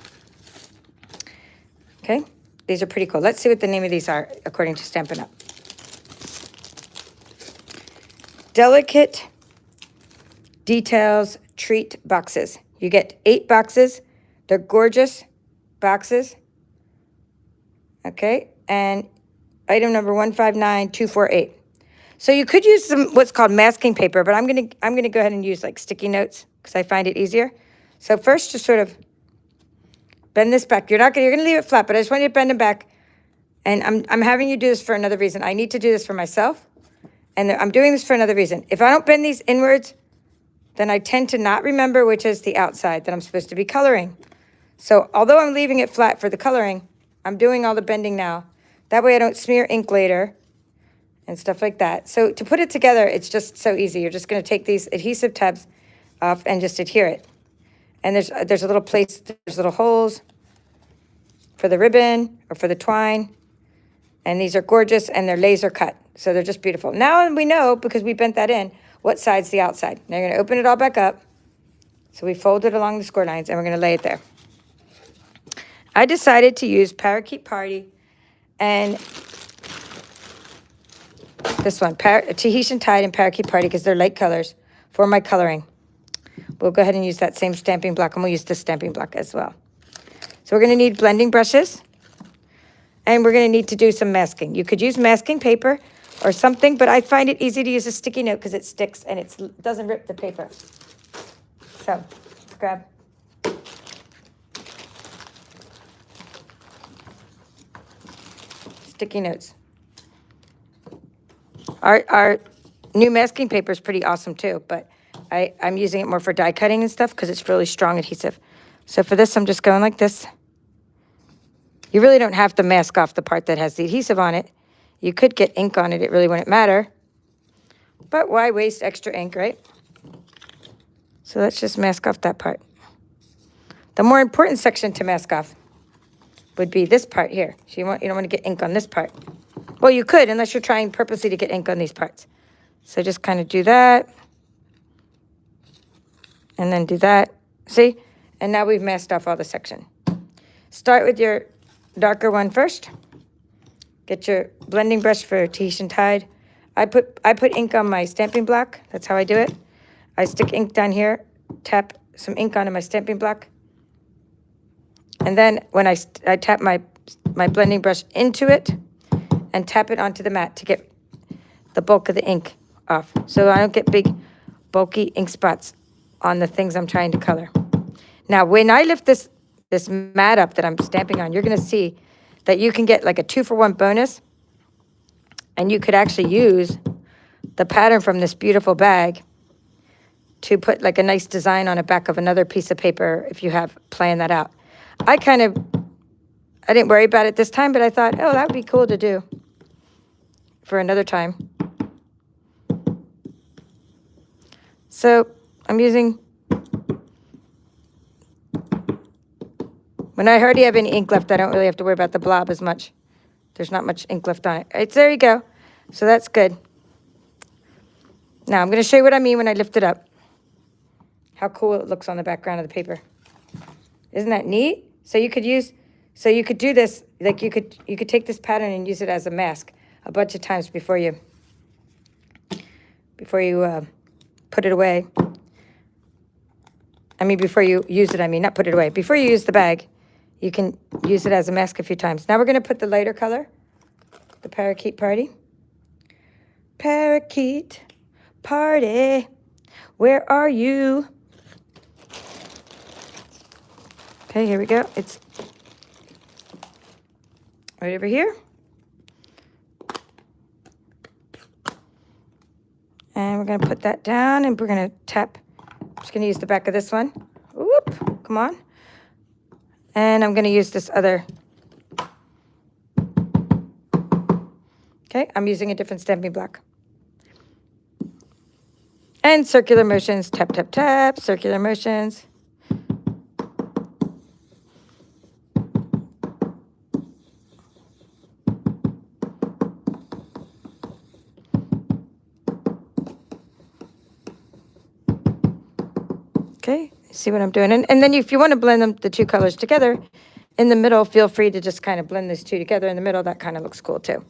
Okay, these are pretty cool. Let's see what the name of these are according to Stampin' Up. Delicate Details Treat Boxes. You get 8 boxes. They're gorgeous boxes. Okay, and item number 159248. So you could use some what's called masking paper, but I'm gonna go ahead and use like sticky notes because I find it easier. So first, just sort of bend this back. You're gonna leave it flat, but I just want you to bend it back. And I'm having you do this for another reason. I need to do this for myself, and I'm doing this for another reason. If I don't bend these inwards, then I tend to not remember which is the outside that I'm supposed to be coloring. So although I'm leaving it flat for the coloring, I'm doing all the bending now. That way I don't smear ink later and stuff like that. So to put it together, it's just so easy. You're just gonna take these adhesive tabs off and just adhere it. And there's a little place, there's little holes for the ribbon or for the twine. And these are gorgeous and they're laser cut. So they're just beautiful. Now we know, because we bent that in, what side's the outside. Now you're gonna open it all back up. So we fold it along the score lines and we're gonna lay it there. I decided to use Parakeet Party and this one, Tahitian Tide and Parakeet Party, because they're light colors for my coloring. We'll go ahead and use that same stamping block, and we'll use this stamping block as well. So we're going to need blending brushes, and we're going to need to do some masking. You could use masking paper or something, but I find it easy to use a sticky note because it sticks and it doesn't rip the paper. So let's grab. Sticky notes. Our new masking paper is pretty awesome too, but I'm using it more for die cutting and stuff because it's really strong adhesive. So for this, I'm just going like this. You really don't have to mask off the part that has the adhesive on it. You could get ink on it. It really wouldn't matter. But why waste extra ink, right? So let's just mask off that part. The more important section to mask off would be this part here. So you don't want to get ink on this part. Well, you could, unless you're trying purposely to get ink on these parts. So just kind of do that. And then do that. See? And now we've masked off all the section. Start with your darker one first. Get your blending brush for Tahitian Tide. I put ink on my stamping block. That's how I do it. I stick ink down here, tap some ink onto my stamping block. And then when I tap my blending brush into it and tap it onto the mat to get the bulk of the ink off. So I don't get big, bulky ink spots on the things I'm trying to color. Now, when I lift this mat up that I'm stamping on, you're going to see that you can get like a 2-for-1 bonus. And you could actually use the pattern from this beautiful bag to put like a nice design on the back of another piece of paper if you have planned that out. I didn't worry about it this time, but I thought, oh, that would be cool to do for another time. So I'm using, when I hardly have any ink left, I don't really have to worry about the blob as much. There's not much ink left on it. There you go. So that's good. Now I'm going to show you what I mean when I lift it up. How cool it looks on the background of the paper. Isn't that neat? So you could do this, like you could take this pattern and use it as a mask a bunch of times before you put it away. I mean, before you use it, not put it away. Before you use the bag, you can use it as a mask a few times. Now we're going to put the lighter color, the Parakeet Party. Parakeet Party, where are you? Okay, here we go. It's right over here. And we're going to put that down, and we're going to tap. I'm just going to use the back of this one. Whoop, come on. And I'm going to use this other. Okay, I'm using a different stamping block. And circular motions, tap, tap, tap, circular motions. Okay, see what I'm doing? And then if you want to blend the two colors together, in the middle, feel free to just kind of blend these two together in the middle. That kind of looks cool too.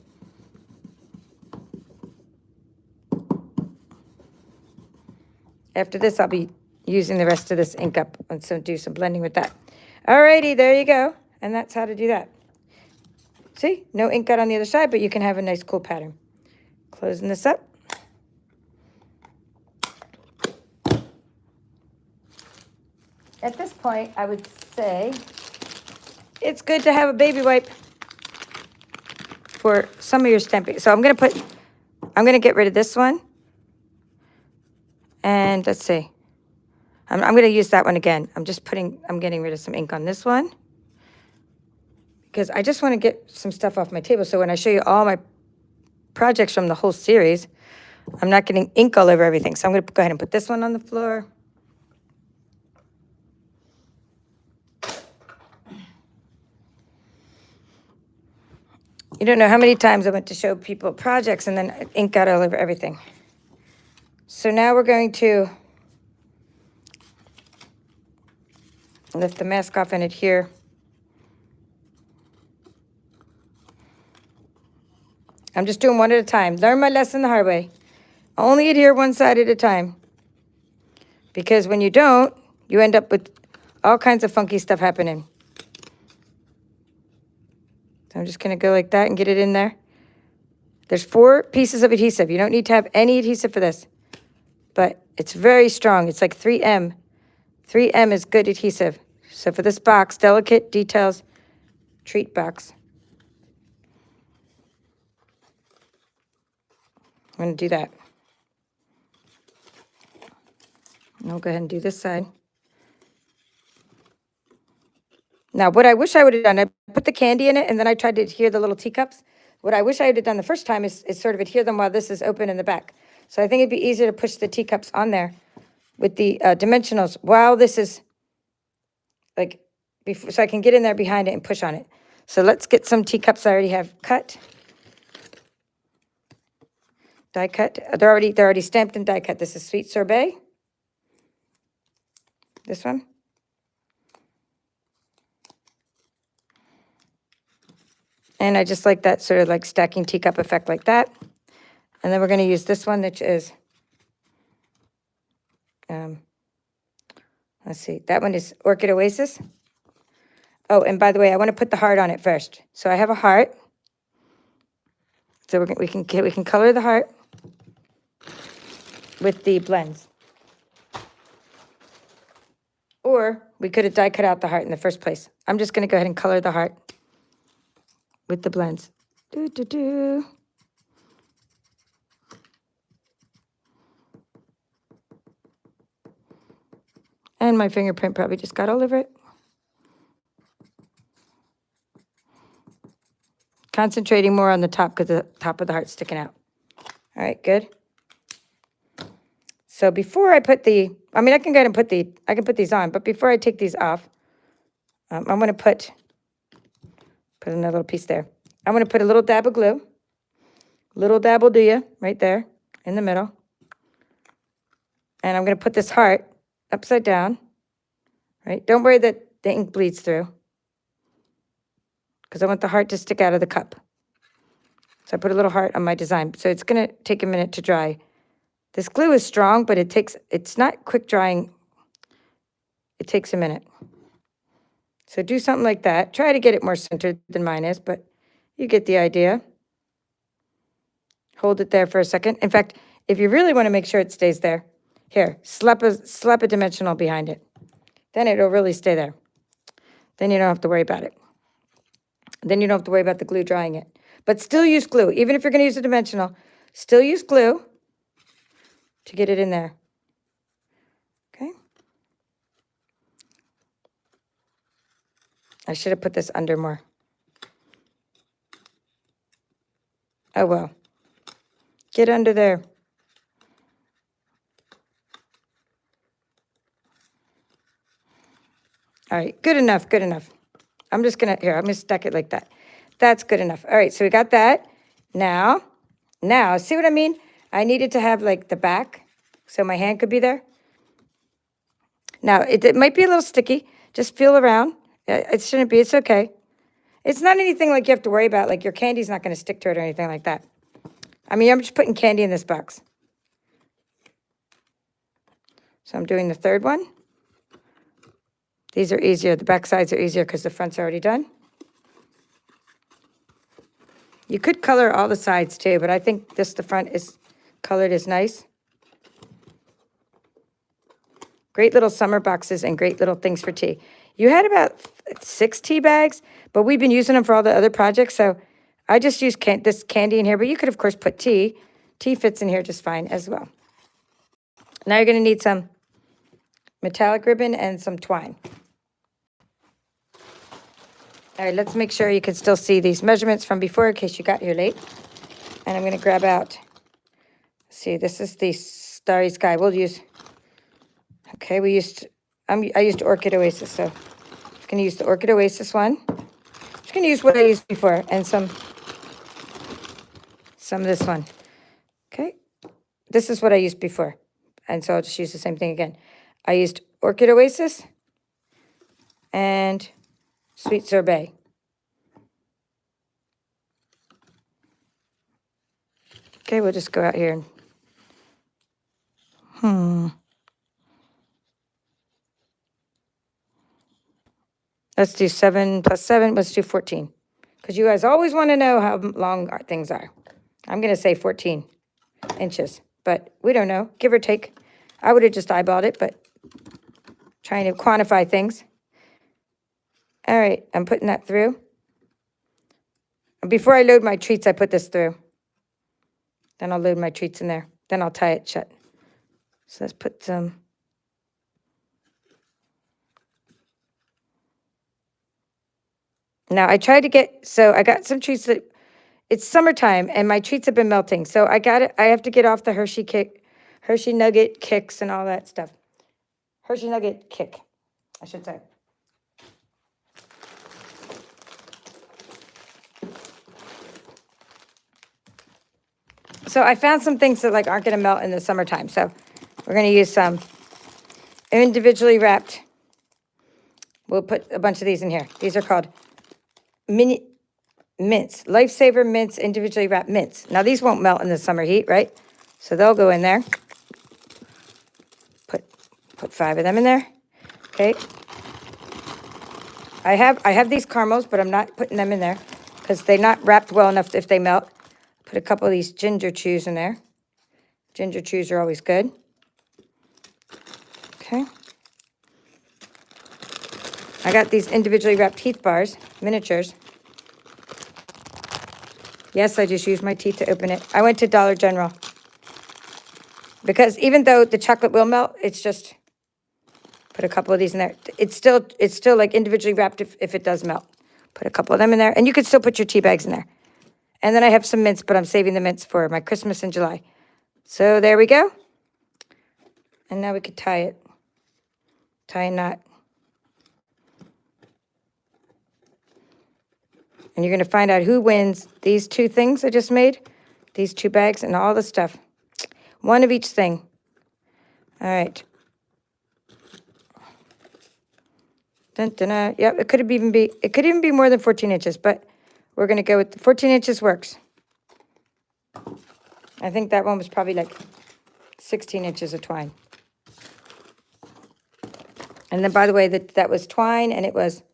After this, I'll be using the rest of this ink up and so do some blending with that. Alrighty, there you go. And that's how to do that. See, no ink got on the other side, but you can have a nice cool pattern. Closing this up. At this point, I would say it's good to have a baby wipe for some of your stamping. So I'm going to get rid of this one. And let's see. I'm going to use that one again. I'm getting rid of some ink on this one. Because I just want to get some stuff off my table. So when I show you all my projects from the whole series, I'm not getting ink all over everything. So I'm going to go ahead and put this one on the floor. You don't know how many times I went to show people projects and then ink got all over everything. So now we're going to lift the mask off and adhere. I'm just doing one at a time. Learn my lesson the hard way. Only adhere one side at a time. Because when you don't, you end up with all kinds of funky stuff happening. So I'm just going to go like that and get it in there. There's 4 pieces of adhesive. You don't need to have any adhesive for this. But it's very strong. It's like 3M. 3M is good adhesive. So for this box, Delicate Details Treat Box, I'm going to do that. And I'll go ahead and do this side. Now, what I wish I would have done, I put the candy in it, and then I tried to adhere the little teacups. What I wish I would have done the first time is sort of adhere them while this is open in the back. So I think it'd be easier to push the teacups on there with the dimensionals while this is, like, before, so I can get in there behind it and push on it. So let's get some teacups I already have cut. Die cut. They're already stamped and die cut. This is Sweet Sorbet. This one. And I just like that sort of like stacking teacup effect like that. And then we're going to use this one, which is, let's see, that one is Orchid Oasis. Oh, and by the way, I want to put the heart on it first. So I have a heart. So we can color the heart with the blends. Or we could have die cut out the heart in the first place. I'm just going to go ahead and color the heart with the blends. And my fingerprint probably just got all over it. Concentrating more on the top because the top of the heart's sticking out. All right, good. So before I put the, I mean, I can go ahead and put the, I can put these on, but before I take these off, I'm going to put another little piece there. I'm going to put a little dab of glue. Little dab will do you right there in the middle. And I'm going to put this heart upside down, right? Don't worry that the ink bleeds through, because I want the heart to stick out of the cup. So I put a little heart on my design. So it's going to take a minute to dry. This glue is strong, but it's not quick drying. It takes a minute. So do something like that. Try to get it more centered than mine is, but you get the idea. Hold it there for a second. In fact, if you really want to make sure it stays there, here, slap a dimensional behind it. Then it'll really stay there. Then you don't have to worry about it. Then you don't have to worry about the glue drying it. But still use glue. Even if you're going to use a dimensional, still use glue to get it in there. Okay? I should have put this under more. Oh, well. Get under there. All right, good enough, good enough. I'm just going to, here, I'm going to stack it like that. That's good enough. All right, so we got that. Now, see what I mean? I needed to have like the back so my hand could be there. Now, it might be a little sticky. Just feel around. It shouldn't be. It's okay. It's not anything like you have to worry about. Like your candy's not going to stick to it or anything like that. I mean, I'm just putting candy in this box. So I'm doing the third one. These are easier. The back sides are easier because the front's already done. You could color all the sides too, but I think the front is colored is nice. Great little summer boxes and great little things for tea. You had about 6 tea bags, but we've been using them for all the other projects, so I just used this candy in here, but you could, of course, put tea. Tea fits in here just fine as well. Now you're going to need some metallic ribbon and some twine. All right, let's make sure you can still see these measurements from before in case you got here late. And I'm going to grab out, see, this is the Starry Sky. We'll use, okay, I used Orchid Oasis, so I'm going to use the Orchid Oasis one. I'm just going to use what I used before and some of this one. Okay, this is what I used before. And so I'll just use the same thing again. I used Orchid Oasis and Sweet Sorbet. Okay, we'll just go out here and let's do 7 plus 7. Let's do 14. Because you guys always want to know how long our things are. I'm going to say 14 inches, but we don't know. Give or take. I would have just eyeballed it, but trying to quantify things. All right, I'm putting that through. Before I load my treats, I put this through. Then I'll load my treats in there. Then I'll tie it shut. So let's put some. Now I tried to get, so I got some treats that, it's summertime and my treats have been melting. So I have to get off the Hershey Nugget kicks and all that stuff. Hershey Nugget kick, I should say. So I found some things that like aren't going to melt in the summertime. So we're going to use some individually wrapped. We'll put a bunch of these in here. These are called mini mints, Lifesaver mints, individually wrapped mints. Now these won't melt in the summer heat, right? So they'll go in there. Put 5 of them in there. Okay. I have these caramels, but I'm not putting them in there because they're not wrapped well enough if they melt. Put a couple of these ginger chews in there. Ginger chews are always good. Okay. I got these individually wrapped Heath bars, miniatures. Yes, I just used my teeth to open it. I went to Dollar General. Because even though the chocolate will melt, it's just, put a couple of these in there. It's still like individually wrapped if it does melt. Put a couple of them in there. And you could still put your tea bags in there. And then I have some mints, but I'm saving the mints for my Christmas in July. So there we go. And now we could tie it. Tie a knot. And you're going to find out who wins these two things I just made. These two bags and all the stuff. One of each thing. All right. Dun, dun, dun. Yep, it could even be more than 14 inches, but we're going to go with the 14 inches works. I think that one was probably like 16 inches of twine. And then, by the way, that was twine, and it was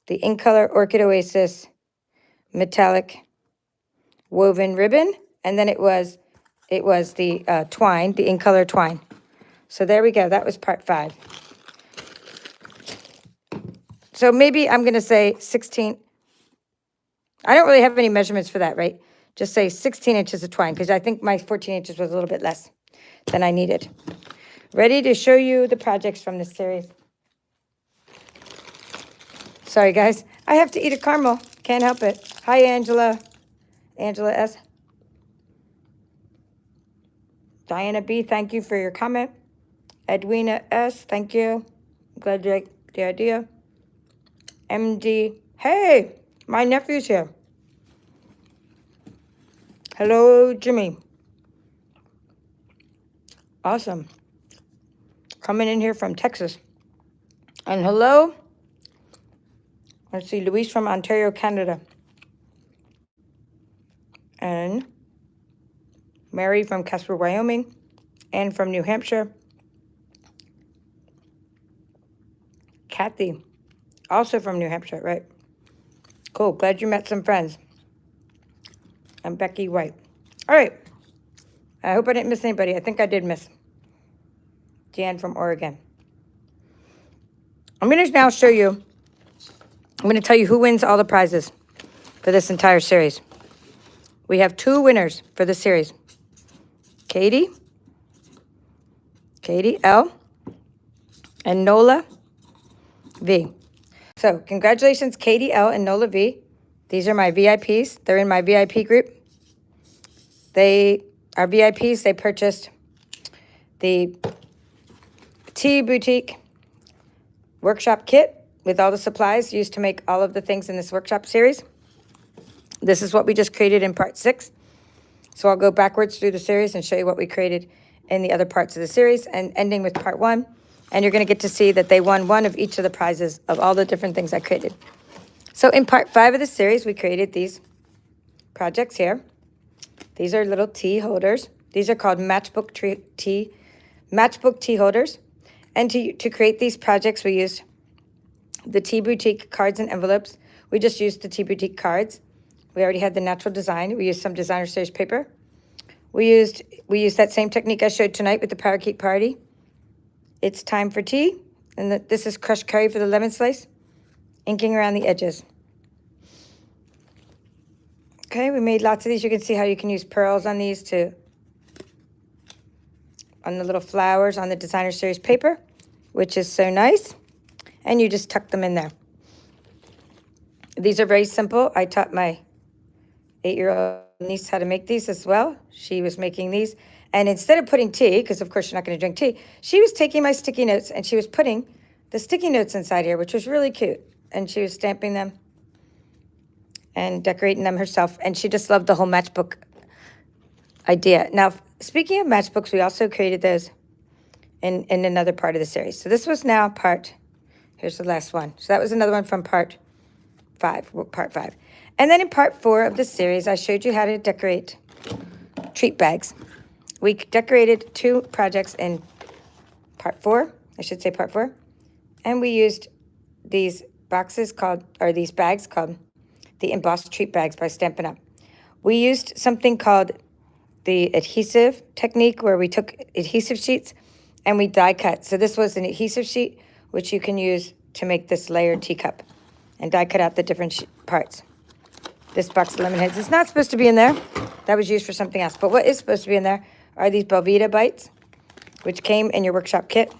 the In Color Orchid Oasis metallic woven ribbon, and then it was the twine, the In Color twine. So there we go. That was part 5. So maybe I'm going to say 16. I don't really have any measurements for that, right? Just say 16 inches of twine, because I think my 14 inches was a little bit less than I needed. Ready to show you the projects from this series. Sorry, guys. I have to eat a caramel. Can't help it. Hi, Angela. Angela S. Diana B., thank you for your comment. Edwina S., thank you. Glad you liked the idea. MD, hey, my nephew's here. Hello, Jimmy. Awesome. Coming in here from Texas. And hello, let's see, Louise from Ontario, Canada. And Mary from Casper, Wyoming. Ann from New Hampshire. Kathy, also from New Hampshire, right? Cool, glad you met some friends. I'm Becky White. All right. I hope I didn't miss anybody. I think I did miss Jan from Oregon. I'm going to now show you, I'm going to tell you who wins all the prizes for this entire series. We have 2 winners for the series. Katie L, and Nola V. So congratulations, Katie L and Nola V. These are my VIPs. They're in my VIP group. They are VIPs. They purchased the Tea Boutique workshop kit with all the supplies used to make all of the things in this workshop series. This is what we just created in part 6. So I'll go backwards through the series and show you what we created in the other parts of the series, and ending with part 1. And you're going to get to see that they won one of each of the prizes of all the different things I created. So in part 5 of the series, we created these projects here. These are little tea holders. These are called matchbook tea holders. And to create these projects, we used the Tea Boutique cards and envelopes. We just used the Tea Boutique cards. We already had the natural design. We used some designer series paper. We used that same technique I showed tonight with the parakeet party. It's time for tea. And this is crushed curry for the lemon slice. Inking around the edges. Okay, we made lots of these. You can see how you can use pearls on these on the little flowers on the designer series paper, which is so nice. And you just tuck them in there. These are very simple. I taught my 8-year-old niece how to make these as well. She was making these. And instead of putting tea, because of course you're not going to drink tea, she was taking my sticky notes and she was putting the sticky notes inside here, which was really cute. And she was stamping them and decorating them herself. And she just loved the whole matchbook idea. Now, speaking of matchbooks, we also created those in another part of the series. So this was now here's the last one. So that was another one from part 5. And then in part 4 of the series, I showed you how to decorate treat bags. We decorated 2 projects in part 4, and we used these bags called the embossed treat bags by Stampin' Up. We used something called the adhesive technique, where we took adhesive sheets and we die cut. So this was an adhesive sheet, which you can use to make this layered teacup, and die cut out the different parts. This box of lemon heads is not supposed to be in there. That was used for something else. But what is supposed to be in there are these Belvita bites, which came in your workshop kit.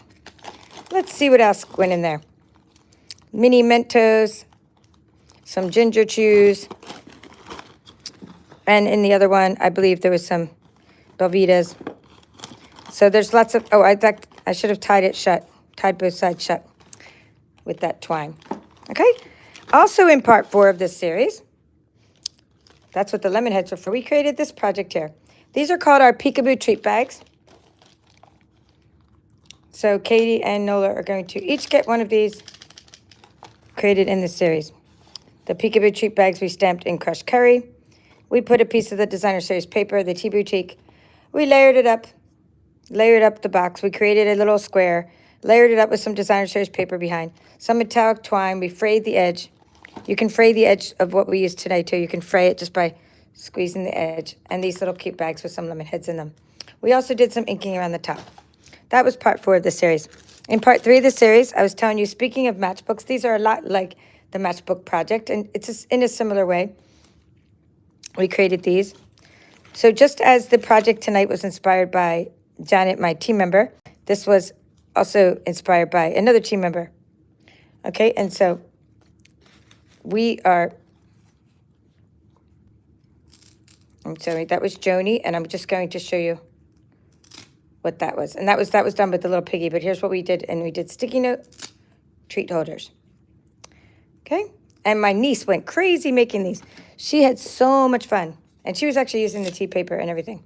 Let's see what else went in there. Mini Mentos, some ginger chews, and in the other one, I believe there was some Belvitas. So there's lots of, I should have tied it shut, tied both sides shut with that twine. Okay? Also in part 4 of this series, that's what the lemon heads were for. We created this project here. These are called our peekaboo treat bags. So Katie and Nola are going to each get one of these created in this series. The peekaboo treat bags we stamped in crushed curry. We put a piece of the designer series paper, the Tea Boutique. We layered it up the box. We created a little square, layered it up with some designer series paper behind, some metallic twine. We frayed the edge. You can fray the edge of what we used today too. You can fray it just by squeezing the edge. And these little cute bags with some lemon heads in them. We also did some inking around the top. That was part 4 of the series. In part 3 of the series, I was telling you, speaking of matchbooks, these are a lot like the matchbook project, and it's in a similar way. We created these. So just as the project tonight was inspired by Janet, my team member, this was also inspired by another team member. Okay, and so I'm sorry, that was Joni, and I'm just going to show you what that was. And that was done with the little piggy, but here's what we did. And we did sticky note treat holders. Okay? And my niece went crazy making these. She had so much fun. And she was actually using the tea paper and everything.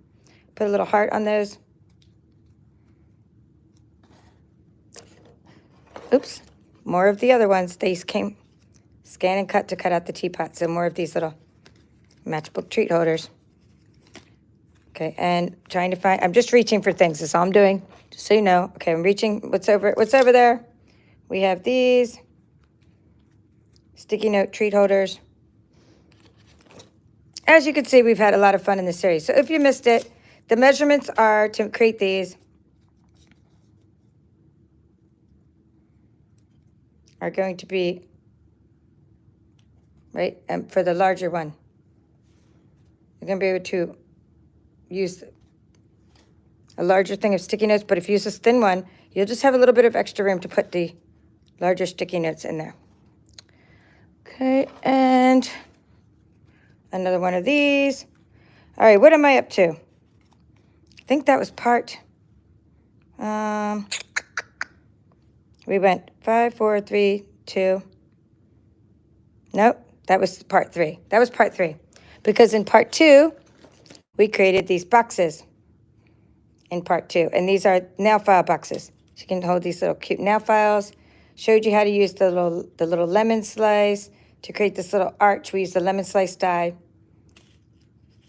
Put a little heart on those. Oops. More of the other ones. These came ScanNCut to cut out the teapot. So more of these little matchbook treat holders. Okay, and trying to find, I'm just reaching for things. That's all I'm doing, just so you know. Okay, I'm reaching. What's over there? We have these sticky note treat holders. As you can see, we've had a lot of fun in this series. So if you missed it, the measurements are to create these are going to be, right, and for the larger one, you're going to be able to use a larger thing of sticky notes, but if you use this thin one, you'll just have a little bit of extra room to put the larger sticky notes in there. Okay, and another one of these. All right, what am I up to? I think that was part, we went 5, 4, 3, 2. Nope, that was part 3. That was part 3. Because in part 2, we created these boxes in part 2. And these are nail file boxes. So you can hold these little cute nail files. Showed you how to use the little lemon slice to create this little arch. We used the lemon slice die.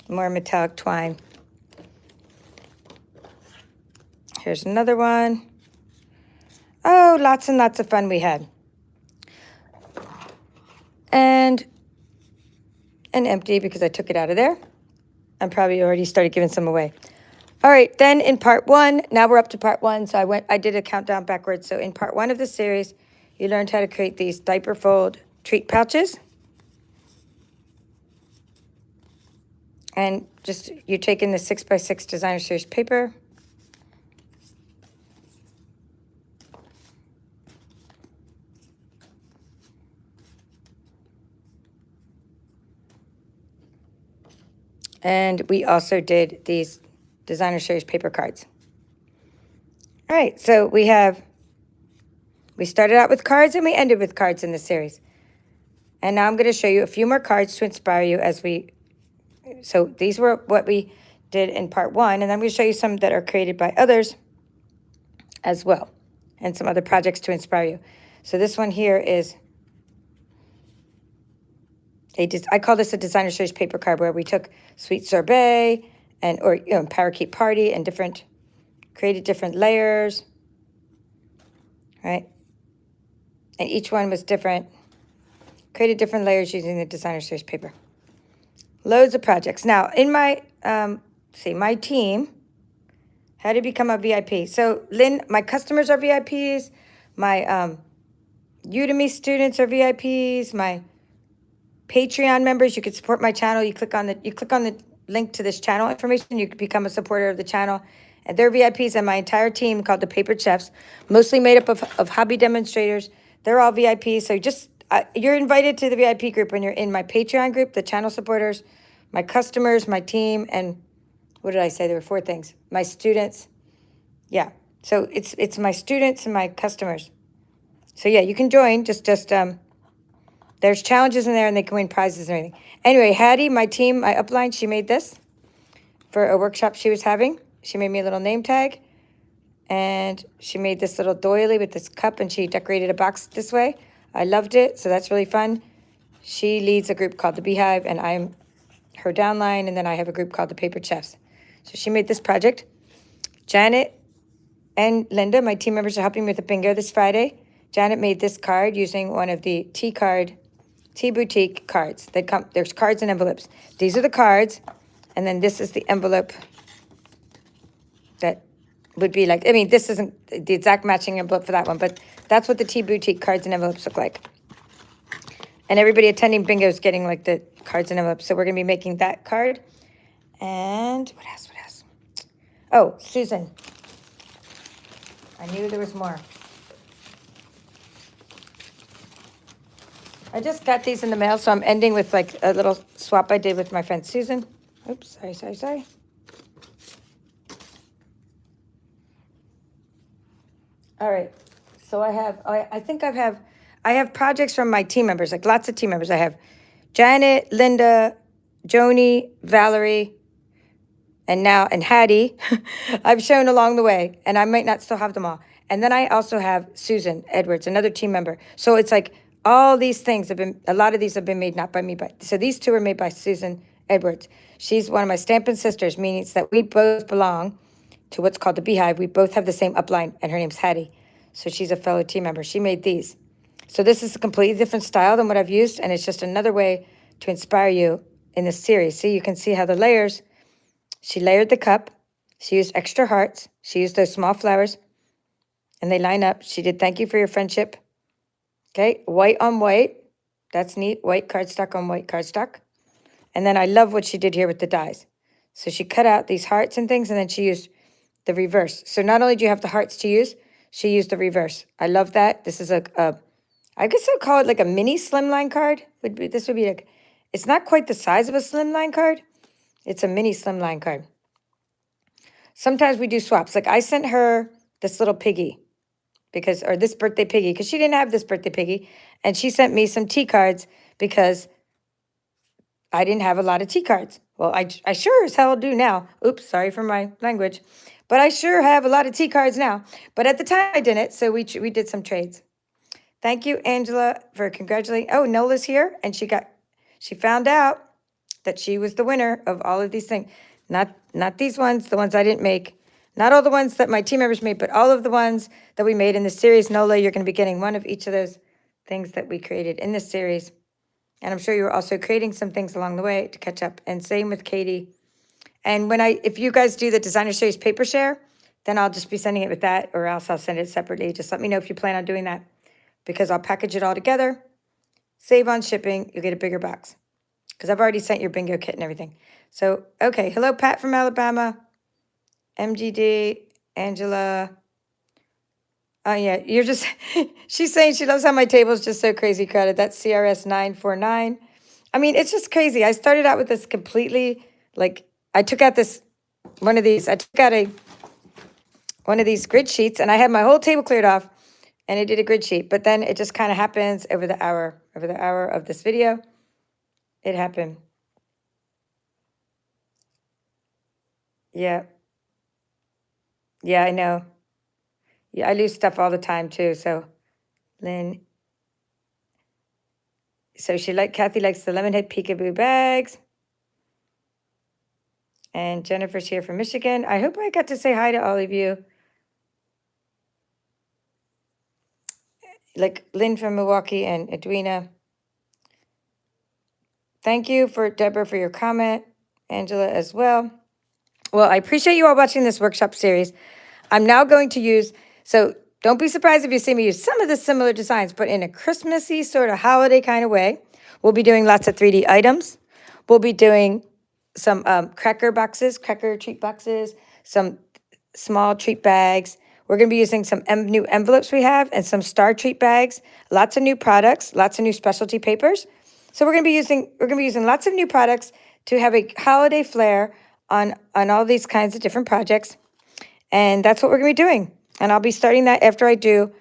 More metallic twine. Here's another one. Oh, lots and lots of fun we had. And empty because I took it out of there. I'm probably already started giving some away. All right, then in part 1, now we're up to part 1. So I did a countdown backwards. So in part 1 of the series, you learned how to create these diaper fold treat pouches. And just, you're taking the 6x6 designer series paper. And we also did these designer series paper cards. All right, so we started out with cards and we ended with cards in this series. And now I'm going to show you a few more cards to inspire you so these were what we did in part 1. And then I'm going to show you some that are created by others as well. And some other projects to inspire you. So this one here is, I call this a designer series paper card where we took Sweet Sorbet or Parakeet Party and created different layers, right? And each one was different. Created different layers using the designer series paper. Loads of projects. Now, in my, my team, how to become a VIP. So, Lynn, my customers are VIPs. My Udemy students are VIPs. My Patreon members, you can support my channel. You click on the link to this channel information. You can become a supporter of the channel. And they're VIPs, and my entire team called the Paper Chefs, mostly made up of hobby demonstrators. They're all VIPs. So you're invited to the VIP group when you're in my Patreon group, the channel supporters, my customers, my team, and what did I say? There were 4 things. My students. Yeah. So it's my students and my customers. So yeah, you can join. There's challenges in there, and they can win prizes and everything. Anyway, Hattie, my team, my upline, she made this for a workshop she was having. She made me a little name tag, and she made this little doily with this cup, and she decorated a box this way. I loved it, so that's really fun. She leads a group called the Beehive, and I'm her downline, and then I have a group called the Paper Chefs. So she made this project. Janet and Linda, my team members, are helping me with the bingo this Friday. Janet made this card using one of the Tea Boutique cards. There's cards and envelopes. These are the cards, and then this is the envelope that would be like, I mean, this isn't the exact matching envelope for that one, but that's what the Tea Boutique cards and envelopes look like. And everybody attending bingo is getting like the cards and envelopes. So we're going to be making that card. And what else? Oh, Susan. I knew there was more. I just got these in the mail, so I'm ending with like a little swap I did with my friend Susan. Oops, sorry. All right, so I have projects from my team members, like lots of team members. I have Janet, Linda, Joni, Valerie, and Hattie. I've shown along the way, and I might not still have them all. And then I also have Susan Edwards, another team member. So it's like all these things a lot of these have been made not by me, so these two were made by Susan Edwards. She's one of my Stampin' sisters, meaning that we both belong to what's called the Beehive. We both have the same upline, and her name's Hattie. So she's a fellow team member. She made these. So this is a completely different style than what I've used, and it's just another way to inspire you in this series. See, you can see how the layers, she layered the cup. She used extra hearts. She used those small flowers, and they line up. She did thank you for your friendship. Okay, white on white. That's neat. White cardstock on white cardstock. And then I love what she did here with the dies. So she cut out these hearts and things, and then she used the reverse. So not only do you have the hearts to use, she used the reverse. I love that. This is I guess I'd call it like a mini slimline card. This would be like, it's not quite the size of a slimline card. It's a mini slimline card. Sometimes we do swaps. Like I sent her this little piggy or this birthday piggy, because she didn't have this birthday piggy. And she sent me some tea cards because I didn't have a lot of tea cards. Well, I sure as hell do now. Oops, sorry for my language. But I sure have a lot of tea cards now. But at the time I didn't, so we did some trades. Thank you, Angela, for congratulating. Oh, Nola's here, and she found out that she was the winner of all of these things. Not these ones, the ones I didn't make. Not all the ones that my team members made, but all of the ones that we made in this series. Nola, you're going to be getting one of each of those things that we created in this series. And I'm sure you were also creating some things along the way to catch up. And same with Katie. And if you guys do the Designer Series paper share, then I'll just be sending it with that, or else I'll send it separately. Just let me know if you plan on doing that, because I'll package it all together, save on shipping, you'll get a bigger box. Because I've already sent your bingo kit and everything. So, okay, hello, Pat from Alabama, MGD, Angela. Oh, yeah, you're just, she's saying she loves how my table is just so crazy crowded. That's CRS 949. I mean, it's just crazy. I started out with this completely, like, I took out one of these grid sheets, and I had my whole table cleared off, and I did a grid sheet. But then it just kind of happens over the hour of this video. It happened. Yeah. Yeah, I know. Yeah, I lose stuff all the time too. So, Lynn. So Kathy likes the Lemonhead Peekaboo bags. And Jennifer's here from Michigan. I hope I got to say hi to all of you. Like Lynn from Milwaukee and Edwina. Thank you Deborah, for your comment. Angela as well. Well, I appreciate you all watching this workshop series. I'm now going to use, so don't be surprised if you see me use some of the similar designs, but in a Christmassy sort of holiday kind of way. We'll be doing lots of 3D items. We'll be doing some cracker treat boxes, some small treat bags. We're going to be using some new envelopes we have, and some star treat bags, lots of new products, lots of new specialty papers. So we're going to be using lots of new products to have a holiday flair on all these kinds of different projects. And that's what we're going to be doing. And I'll be starting that after I do.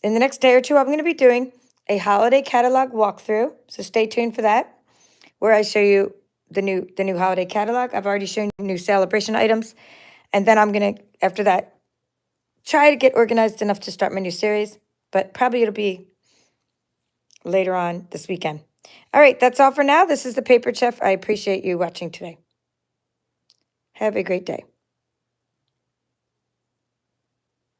In the next day or two, I'm going to be doing a holiday catalog walkthrough. So stay tuned for that, where I show you the new holiday catalog. I've already shown you new celebration items. And then I'm going to, after that, try to get organized enough to start my new series. But probably it'll be later on this weekend. All right, that's all for now. This is the Paper Chef. I appreciate you watching today. Have a great day.